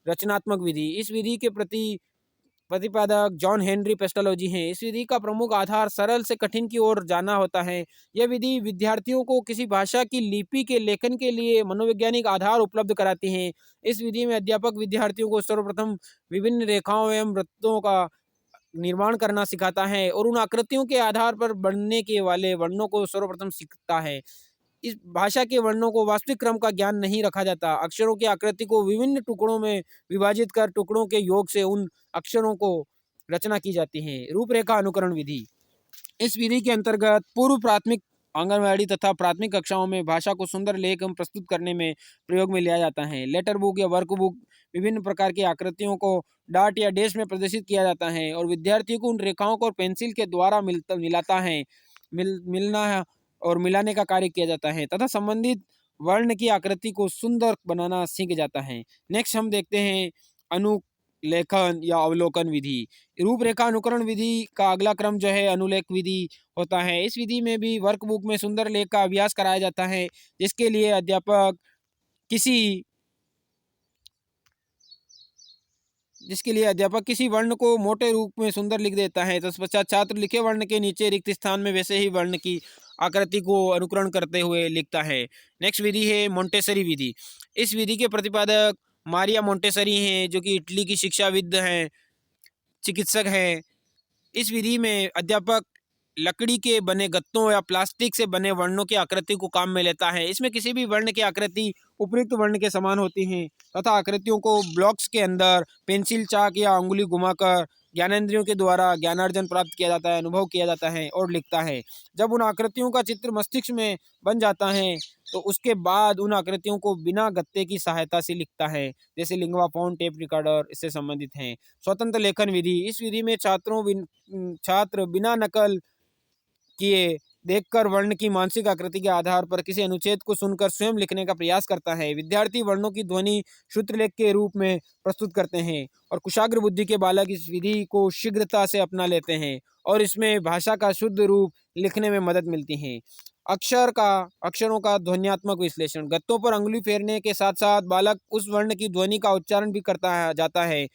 Speaker 1: रचनात्मक विधि, इस विधि के प्रति प्रतिपादक जॉन हेनरी पेस्टोलॉजी हैं। इस विधि का प्रमुख आधार सरल से कठिन की ओर जाना होता है। यह विधि विद्यार्थियों को किसी भाषा की लिपि के लेखन के लिए मनोवैज्ञानिक आधार उपलब्ध कराती है। इस विधि में अध्यापक विद्यार्थियों को सर्वप्रथम विभिन्न रेखाओं एवं वृत्तों का निर्माण करना सिखाता है और उन आकृतियों के आधार पर बनने के वाले वर्णों को सर्वप्रथम सीखता है। इस भाषा के वर्णों को वास्तविक क्रम का ज्ञान नहीं रखा जाता। अक्षरों की आकृति को विभिन्न टुकड़ों में विभाजित कर टुकड़ों के योग से उन अक्षरों को रचना की जाती है। रूपरेखा अनुकरण विधि। इस विधि के अंतर्गत पूर्व प्राथमिक, आंगनवाड़ी तथा प्राथमिक कक्षाओं में भाषा को सुंदर लेख एवं प्रस्तुत करने में प्रयोग में लिया जाता है। लेटर बुक या वर्क बुक विभिन्न प्रकार की आकृतियों को डाट या डैश में प्रदर्शित किया जाता है और विद्यार्थियों को उन रेखाओं को पेंसिल के द्वारा मिलाता है मिलना और मिलाने का कार्य किया जाता है तथा संबंधित वर्ण की आकृति को सुंदर बनाना सीख जाता है। नेक्स्ट हम देखते हैं अनुलेखन या अवलोकन विधि। रूपरेखा अनुकरण विधि का अगला क्रम जो है अनुलेख विधि होता है। इस विधि में भी वर्कबुक में सुंदर लेख का अभ्यास कराया जाता है, जिसके लिए अध्यापक किसी वर्ण को मोटे रूप में सुंदर लिख देता है। तत्पश्चात छात्र लिखे वर्ण के नीचे रिक्त स्थान में वैसे ही वर्ण की आकृति को अनुकरण करते हुए लिखता है। नेक्स्ट विधि है मोंटेसरी विधि। इस विधि के प्रतिपादक मारिया मोंटेसरी हैं, जो कि इटली की शिक्षाविद हैं, चिकित्सक हैं। इस विधि में अध्यापक लकड़ी के बने गत्तों या प्लास्टिक से बने वर्णों की आकृति को काम में लेता है। इसमें किसी भी वर्ण की आकृति उपयुक्त वर्ण के समान होती है तथा आकृतियों को ब्लॉक्स के अंदर पेंसिल, चाक या अंगुली घुमाकर ज्ञानेंद्रियों के द्वारा ज्ञानार्जन प्राप्त किया जाता है, अनुभव किया जाता है और लिखता है। जब उन आकृतियों का चित्र मस्तिष्क में बन जाता है तो उसके बाद उन आकृतियों को बिना गत्ते की सहायता से लिखता है, जैसे लिंगवा फोन, टेप रिकॉर्डर इससे संबंधित हैं। स्वतंत्र लेखन विधि। इस विधि में छात्र बिना नकल किए देखकर वर्ण की मानसिक आकृति के आधार पर किसी अनुच्छेद को सुनकर स्वयं लिखने का प्रयास करता है। विद्यार्थी वर्णों की ध्वनि सूत्रलेख के रूप में प्रस्तुत करते हैं और कुशाग्र बुद्धि के बालक इस विधि को शीघ्रता से अपना लेते हैं और इसमें भाषा का शुद्ध रूप लिखने में मदद मिलती है। अक्षरों का ध्वन्यात्मक विश्लेषण। गत्तों पर अंगुली फेरने के साथ साथ बालक उस वर्ण की ध्वनि का उच्चारण भी करता जाता है।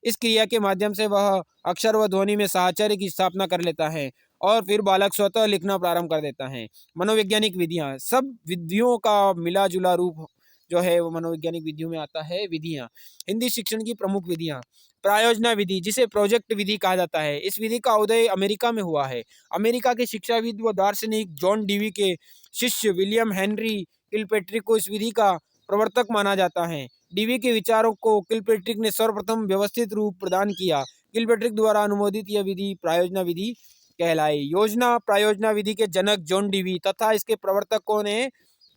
Speaker 1: इस क्रिया के माध्यम से वह अक्षर व ध्वनि में साहचर्य की स्थापना कर लेता है और फिर बालक स्वतः लिखना प्रारंभ कर देता है। मनोवैज्ञानिक विधियां। सब विधियों का मिला जुला रूप जो है वो मनोवैज्ञानिक विधियों में आता है। विधियां। हिंदी शिक्षण की प्रमुख विधियां। प्रायोजना विधि, जिसे प्रोजेक्ट विधि कहा जाता है। इस विधि का उदय अमेरिका में हुआ है। अमेरिका के शिक्षाविद व दार्शनिक जॉन डीवी के शिष्य विलियम हेनरी किलपैट्रिक को इस विधि का प्रवर्तक माना जाता है। डीवी के विचारों को किलपैट्रिक ने सर्वप्रथम व्यवस्थित रूप प्रदान किया। किलपैट्रिक द्वारा अनुमोदित यह विधि प्रायोजना विधि कहलाई। योजना प्रायोजना विधि के जनक जॉन डीवी तथा इसके प्रवर्तक कौन है?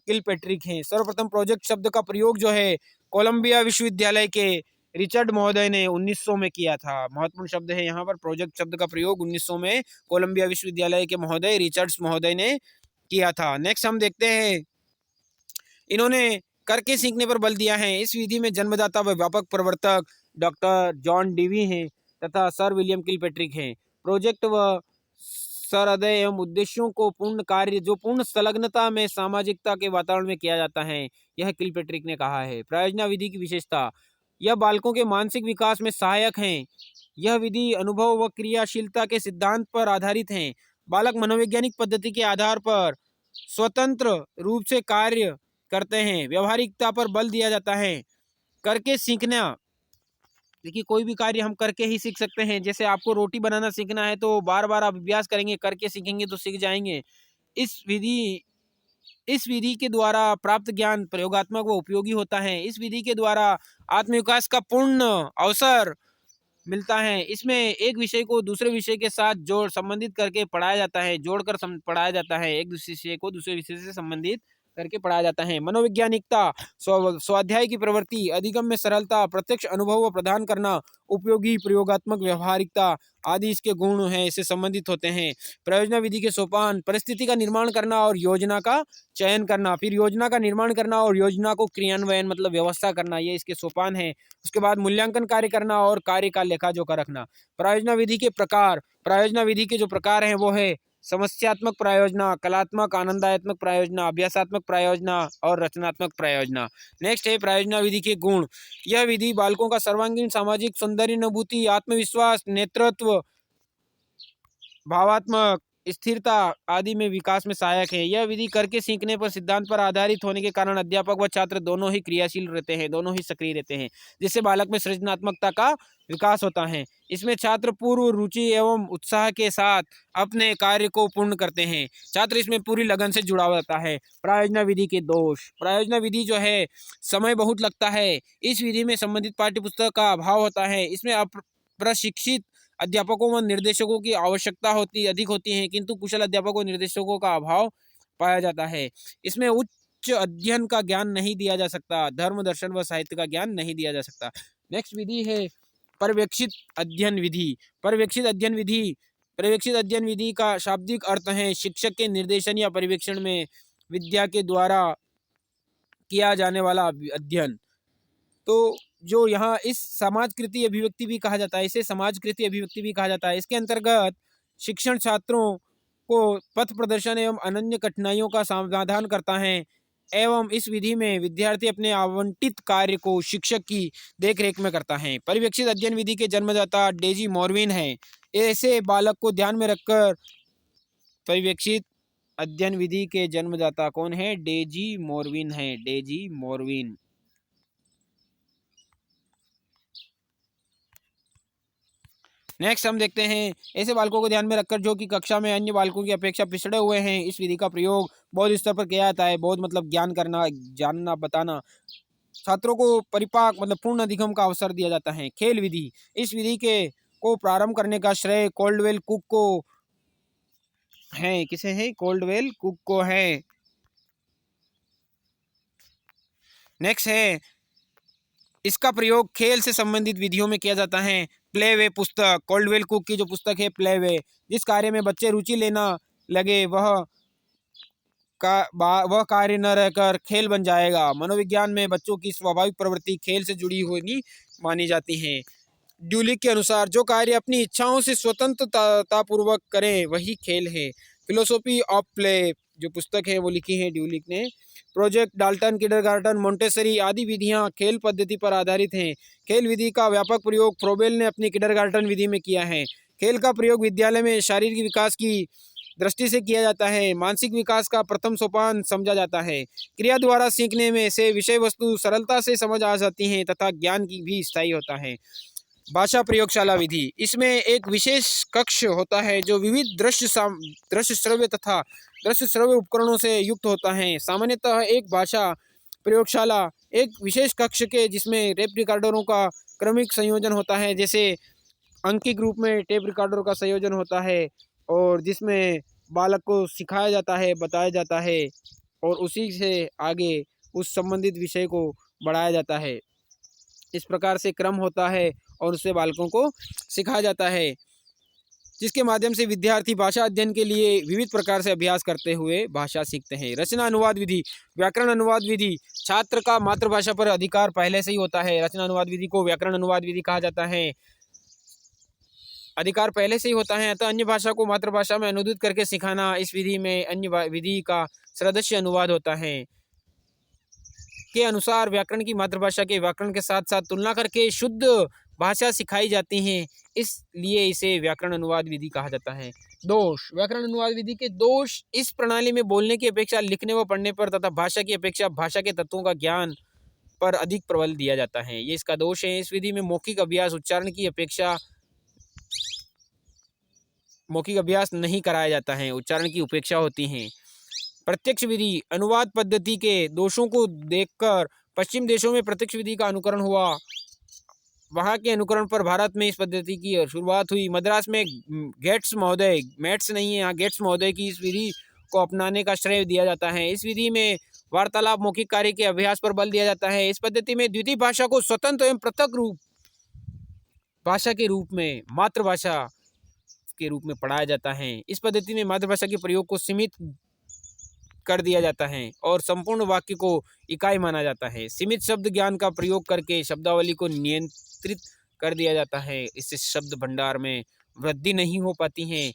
Speaker 1: किलपैट्रिक हैं। सर्वप्रथम प्रोजेक्ट शब्द का प्रयोग जो है कोलंबिया विश्वविद्यालय के रिचर्ड महोदय ने 1900 में किया था। महत्वपूर्ण शब्द है यहाँ पर। प्रोजेक्ट शब्द का प्रयोग 1900 में कोलंबिया विश्वविद्यालय के महोदय रिचर्ड्स महोदय ने किया था। नेक्स्ट हम देखते हैं, इन्होंने करके सीखने पर बल दिया है। इस विधि में जन्मदाता व व्यापक प्रवर्तक डॉक्टर जॉन डीवी हैं तथा सर विलियम किलपैट्रिक हैं। प्रोजेक्ट व सरदय एवं उद्देश्यों को पूर्ण कार्य जो पूर्ण संलग्नता में सामाजिकता के वातावरण में किया जाता है, यह किलपैट्रिक ने कहा है। प्रायोजना विधि की विशेषता। यह बालकों के मानसिक विकास में सहायक हैं। यह विधि अनुभव व क्रियाशीलता के सिद्धांत पर आधारित है। बालक मनोवैज्ञानिक पद्धति के आधार पर स्वतंत्र रूप से कार्य करते हैं। व्यवहारिकता पर बल दिया जाता है। करके सीखना। देखिए, कोई भी कार्य हम करके ही सीख सकते हैं। जैसे आपको रोटी बनाना सीखना है तो बार बार आप अभ्यास करेंगे, करके सीखेंगे तो सीख जाएंगे। इस विधि के द्वारा प्राप्त ज्ञान प्रयोगात्मक व उपयोगी होता है। इस विधि के द्वारा आत्मविकास का पूर्ण अवसर मिलता है। इसमें एक विषय को दूसरे विषय के साथ संबंधित करके पढ़ाया जाता है, जोड़कर पढ़ाया जाता है। एक विषय को दूसरे विषय से संबंधित करके पढ़ाया जाता है। मनोवैज्ञानिकता, स्वाध्याय की प्रवृत्ति, अधिगम में सरलता, प्रत्यक्ष अनुभव प्रदान करना, उपयोगी, प्रयोगात्मक, व्यवहारिकता आदि इसके गुण हैं, इससे संबंधित होते हैं। प्रयोजना विधि के सोपान। परिस्थिति का निर्माण करना और योजना का चयन करना, फिर योजना का निर्माण करना और योजना को क्रियान्वयन मतलब व्यवस्था करना, ये इसके सोपान है। उसके बाद मूल्यांकन कार्य करना और कार्य का लेखा जोखा रखना। प्रायोजना विधि के प्रकार। प्रायोजना विधि के जो प्रकार हैं वो है समस्यात्मक प्रायोजना, कलात्मक आनंदात्मक प्रायोजना, अभ्यासात्मक प्रायोजना और रचनात्मक प्रायोजना। नेक्स्ट है प्रायोजना विधि के गुण। यह विधि बालकों का सर्वांगीण सामाजिक सौंदर्य अनुभूति, आत्मविश्वास, नेतृत्व, भावात्मक स्थिरता आदि में विकास में सहायक है। यह विधि करके सीखने पर सिद्धांत पर आधारित होने के कारण अध्यापक व छात्र दोनों ही क्रियाशील रहते हैं, दोनों ही सक्रिय रहते हैं, जिससे बालक में सृजनात्मकता का विकास होता है। इसमें छात्र पूर्व रुचि एवं उत्साह के साथ अपने कार्य को पूर्ण करते हैं। छात्र इसमें पूरी लगन से जुड़ा रहता है। प्रायोजना विधि के दोष। प्रायोजना विधि जो है समय बहुत लगता है। इस विधि में संबंधित पाठ्यपुस्तक का अभाव होता है। इसमें प्रशिक्षित अध्यापकों व निर्देशकों की आवश्यकता अधिक होती है, किंतु कुशल अध्यापकों व निर्देशकों का अभाव पाया जाता है। इसमें उच्च अध्ययन का ज्ञान नहीं दिया जा सकता, धर्म दर्शन व साहित्य का ज्ञान नहीं दिया जा सकता। नेक्स्ट विधि है पर्यवेक्षित अध्ययन विधि। पर्यवेक्षित अध्ययन विधि, पर्यवेक्षित अध्ययन विधि का शाब्दिक अर्थ है शिक्षक के निर्देशन या पर्यवेक्षण में विद्या के द्वारा किया जाने वाला अध्ययन। तो जो यहाँ इस समाजकृति अभिव्यक्ति भी कहा जाता है, इसे समाजकृति अभिव्यक्ति भी कहा जाता है। इसके अंतर्गत शिक्षण छात्रों को पथ प्रदर्शन एवं अनन्य कठिनाइयों का समाधान करता है एवं इस विधि में विद्यार्थी अपने आवंटित कार्य को शिक्षक की देखरेख में करता है। पर्यवेक्षित अध्ययन विधि के जन्मदाता डेजी मोरविन है। ऐसे बालक को ध्यान में रखकर पर्यवेक्षित अध्ययन विधि के जन्मदाता कौन है? डेजी मोरविन है, डेजी मोरविन। नेक्स्ट हम देखते हैं ऐसे बालकों को ध्यान में रखकर जो कि कक्षा में अन्य बालकों की अपेक्षा पिछड़े हुए हैं। इस विधि का प्रयोग बौद्ध स्तर पर किया जाता है। बौद्ध मतलब ज्ञान करना, जानना, बताना। छात्रों को परिपाक मतलब पूर्ण अधिगम का अवसर दिया जाता है। खेल विधि, इस विधि के को प्रारंभ करने का श्रेय कोल्डवेल कुक को है। किसे है? कोल्डवेल कुक को है। नेक्स्ट है इसका प्रयोग खेल से संबंधित विधियों में किया जाता है। प्लेवे पुस्तक, कोल्डवेल कुक की जो पुस्तक है प्लेवे, जिस कार्य में बच्चे रुचि लेना लगे वह कार्य न रहकर खेल बन जाएगा। मनोविज्ञान में बच्चों की स्वाभाविक प्रवृत्ति खेल से जुड़ी हुई मानी जाती है। ड्यूलिक के अनुसार जो कार्य अपनी इच्छाओं से स्वतंत्रता पूर्वक करें वही खेल है। फिलोसॉफी ऑफ प्ले जो पुस्तक है वो लिखी है ड्यूलिक ने। प्रोजेक्ट डाल्टन, किंडरगार्टन, मोंटेसरी आदि विधियां खेल पद्धति पर आधारित हैं। खेल विधि का व्यापक प्रयोग फ्रोबेल ने अपनी किंडरगार्टन विधि में किया है। खेल का प्रयोग विद्यालय में शारीरिक विकास की दृष्टि से किया जाता है। मानसिक विकास का प्रथम सोपान समझा जाता है। क्रिया द्वारा सीखने में से विषय वस्तु सरलता से समझ आ जाती हैं तथा ज्ञान की भी स्थायी होता है। भाषा प्रयोगशाला विधि, इसमें एक विशेष कक्ष होता है जो विविध दृश्य श्रव्य तथा दृश्य श्रव्य उपकरणों से युक्त होता है। सामान्यतः एक भाषा प्रयोगशाला एक विशेष कक्ष के जिसमें टेप रिकॉर्डरों का क्रमिक संयोजन होता है, जैसे अंकिक रूप में टेप रिकॉर्डरों का संयोजन होता है और जिसमें बालक को सिखाया जाता है, बताया जाता है और उसी से आगे उस संबंधित विषय को बढ़ाया जाता है। इस प्रकार से क्रम होता है और उससे बालकों को सिखाया जाता है, जिसके माध्यम से विद्यार्थी भाषा अध्ययन के लिए विविध प्रकार से अभ्यास करते हुए भाषा सीखते हैं। रचना अनुवाद विधि, व्याकरण अनुवाद विधि, छात्र का मातृभाषा पर अधिकार पहले से ही होता है। रचना अनुवाद विधि को व्याकरण अनुवाद विधि कहा जाता है। अधिकार पहले से ही होता है, अतः अन्य भाषा को मातृभाषा में अनुदित करके सिखाना इस विधि में अन्य विधि का सदस्य अनुवाद होता है। के अनुसार व्याकरण की मातृभाषा के व्याकरण के साथ साथ तुलना करके शुद्ध भाषा सिखाई जाती है, इसलिए इसे व्याकरण अनुवाद विधि कहा जाता है। दोष, व्याकरण अनुवाद विधि के दोष, इस प्रणाली में बोलने की अपेक्षा लिखने व पढ़ने पर तथा भाषा की अपेक्षा भाषा के तत्वों का ज्ञान पर अधिक प्रबल दिया जाता है, ये इसका दोष है। इस विधि में मौखिक अभ्यास उच्चारण की अपेक्षा मौखिक अभ्यास नहीं कराया जाता है, उच्चारण की उपेक्षा होती है। प्रत्यक्ष विधि, अनुवाद पद्धति के दोषों को देखकर पश्चिम देशों में प्रत्यक्ष विधि का अनुकरण हुआ। वहाँ के अनुकरण पर भारत में इस पद्धति की शुरुआत हुई। मद्रास में गेट्स महोदय, मेट्स नहीं है यहाँ, गेट्स महोदय की इस विधि को अपनाने का श्रेय दिया जाता है। इस विधि में वार्तालाप मौखिक कार्य के अभ्यास पर बल दिया जाता है। इस पद्धति में द्वितीय भाषा को स्वतंत्र एवं पृथक रूप भाषा के रूप में मातृभाषा के रूप में पढ़ाया जाता है। इस पद्धति में मातृभाषा के प्रयोग को सीमित कर दिया जाता है और संपूर्ण वाक्य को इकाई माना जाता है। सीमित शब्द ज्ञान का प्रयोग करके शब्दावली को नियंत्रित कर दिया जाता है। इससे शब्द भंडार में वृद्धि नहीं हो पाती है।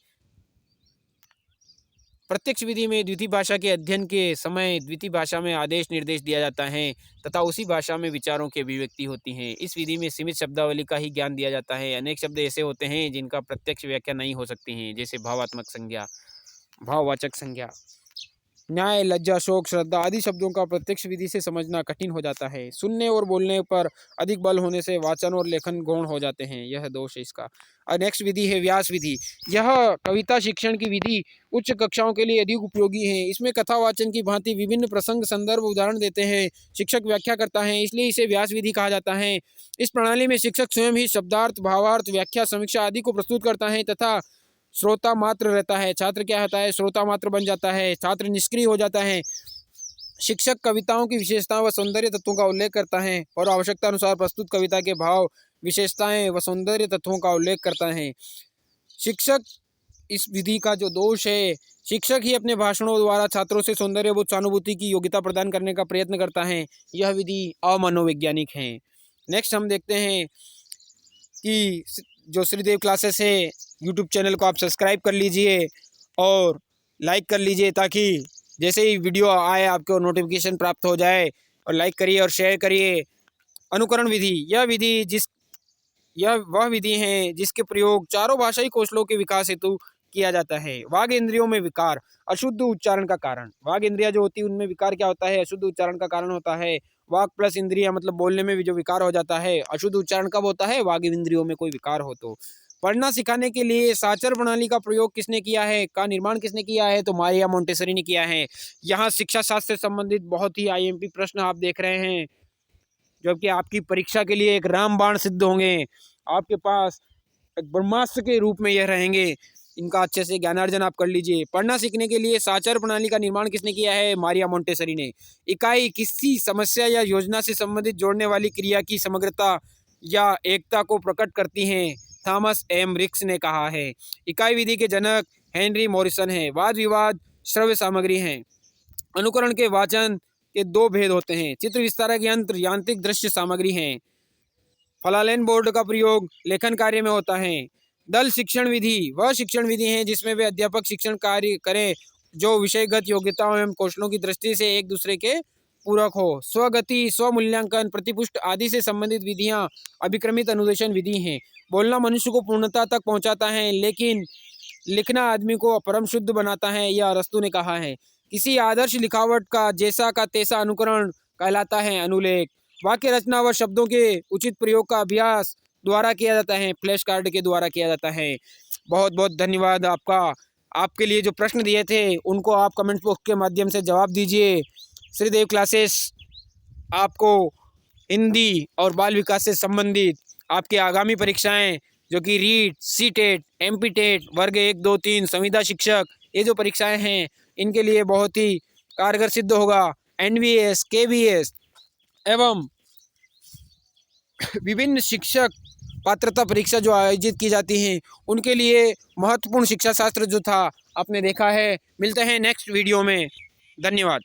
Speaker 1: प्रत्यक्ष विधि में द्वितीय भाषा के अध्ययन के समय द्वितीय भाषा में आदेश निर्देश दिया जाता है तथा उसी भाषा में विचारों की अभिव्यक्ति होती है। इस विधि में सीमित शब्दावली का ही ज्ञान दिया जाता है। अनेक शब्द ऐसे होते हैं जिनका प्रत्यक्ष व्याख्या नहीं हो सकती हैं, जैसे भावात्मक संज्ञा, भाववाचक संज्ञा, न्याय, लज्जा, शोक, श्रद्धा आदि शब्दों का प्रत्यक्ष विधि से समझना कठिन हो जाता है। सुनने और बोलने पर अधिक बल होने से वाचन और लेखन गौण हो जाते हैं, यह दोष है इसका। और नेक्स्ट विधि है व्यास विधि। यह कविता शिक्षण की विधि उच्च कक्षाओं के लिए अधिक उपयोगी है। इसमें कथा वाचन की भांति विभिन्न प्रसंग, संदर्भ, उदाहरण देते हैं, शिक्षक व्याख्या करता है, इसलिए इसे व्यास विधि कहा जाता है। इस प्रणाली में शिक्षक स्वयं ही शब्दार्थ, भावार्थ, व्याख्या, समीक्षा आदि को प्रस्तुत करता है तथा श्रोता मात्र रहता है। छात्र क्या होता है? श्रोता मात्र बन जाता है, छात्र निष्क्रिय हो जाता है। शिक्षक कविताओं की विशेषताओं व सौंदर्य तत्वों का उल्लेख करता है और आवश्यकता अनुसार प्रस्तुत कविता के भाव, विशेषताएं व सौंदर्य तत्वों का उल्लेख करता है। शिक्षक, इस विधि का जो दोष है, शिक्षक ही अपने भाषणों द्वारा छात्रों से सौंदर्यबोध, सहानुभूति की योग्यता प्रदान करने का प्रयत्न करता है। यह विधि अमनोवैज्ञानिक है। नेक्स्ट हम देखते हैं कि जो श्रीदेव क्लासेस है, यूट्यूब चैनल को आप सब्सक्राइब कर लीजिए और लाइक कर लीजिए ताकि जैसे ही वीडियो आए आपको नोटिफिकेशन प्राप्त हो जाए। और लाइक करिए और शेयर करिए। अनुकरण विधि, यह वह विधि है जिसके प्रयोग चारों भाषाई कौशलों के विकास हेतु किया जाता है। वाग इंद्रियों में विकार, अशुद्ध उच्चारण का कारण। वाग इंद्रिया जो होती है उनमें विकार क्या होता है? अशुद्ध उच्चारण का कारण होता है। वाक प्लस इंद्रिया मतलब बोलने में भी जो विकार हो जाता है। अशुद्ध उच्चारण कब होता है? वाग इंद्रियों में कोई विकार हो तो। पढ़ना सिखाने के लिए साचर प्रणाली का प्रयोग किसने किया है, का निर्माण किसने किया है? तो मारिया मोंटेसरी ने किया है। यहाँ शिक्षा शास्त्र से संबंधित बहुत ही आईएमपी प्रश्न आप देख रहे हैं, जबकि आपकी परीक्षा के लिए एक रामबाण सिद्ध होंगे। आपके पास एक ब्रह्मास्त्र के रूप में यह रहेंगे। इनका अच्छे से ज्ञानार्जन आप कर लीजिए। पढ़ना सीखने के लिए साचर प्रणाली का निर्माण किसने किया है? मारिया मोंटेसरी ने। इकाई किसी समस्या या योजना से संबंधित जोड़ने वाली क्रिया की समग्रता या एकता को प्रकट करती हैं, थॉमस एम रिक्स ने कहा है। इकाई विधि के जनक हेनरी मॉरिसन है। वाद विवाद श्रव्य सामग्री है। अनुकरण के वाचन के दो भेद होते हैं। चित्र विस्तारक यंत्र यांत्रिक दृश्य सामग्री है। फलालेन बोर्ड का प्रयोग लेखन कार्य में होता है। दल शिक्षण विधि वह शिक्षण विधि है जिसमें वे अध्यापक शिक्षण कार्य करें जो विषयगत योग्यताओं एवं कौशलों की दृष्टि से एक दूसरे के पूरक हो। स्वगति, स्वमूल्यांकन, प्रतिपुष्ट आदि से संबंधित विधियां अभिक्रमित अनुदेशन विधि हैं। बोलना मनुष्य को पूर्णता तक पहुंचाता है, लेकिन लिखना आदमी को परम शुद्ध बनाता है, यह अरस्तु ने कहा है। किसी आदर्श लिखावट का जैसा का तैसा अनुकरण कहलाता है अनुलेख। वाक्य रचना व शब्दों के उचित प्रयोग का अभ्यास द्वारा किया जाता है, फ्लैश कार्ड के द्वारा किया जाता है। बहुत बहुत धन्यवाद आपका। आपके लिए जो प्रश्न दिए थे उनको आप कमेंट बॉक्स के माध्यम से जवाब दीजिए। श्रीदेव क्लासेस आपको हिंदी और बाल विकास से संबंधित आपकी आगामी परीक्षाएं जो कि रीट, सीटेट, एमपीटेट, वर्ग 1, 2, 3, संविदा शिक्षक, ये जो परीक्षाएं हैं इनके लिए बहुत ही कारगर सिद्ध होगा। एनवीएस, केवीएस एवं विभिन्न शिक्षक पात्रता परीक्षा जो आयोजित की जाती हैं उनके लिए महत्वपूर्ण शिक्षा शास्त्र जो था आपने देखा है। मिलते हैं नेक्स्ट वीडियो में। धन्यवाद।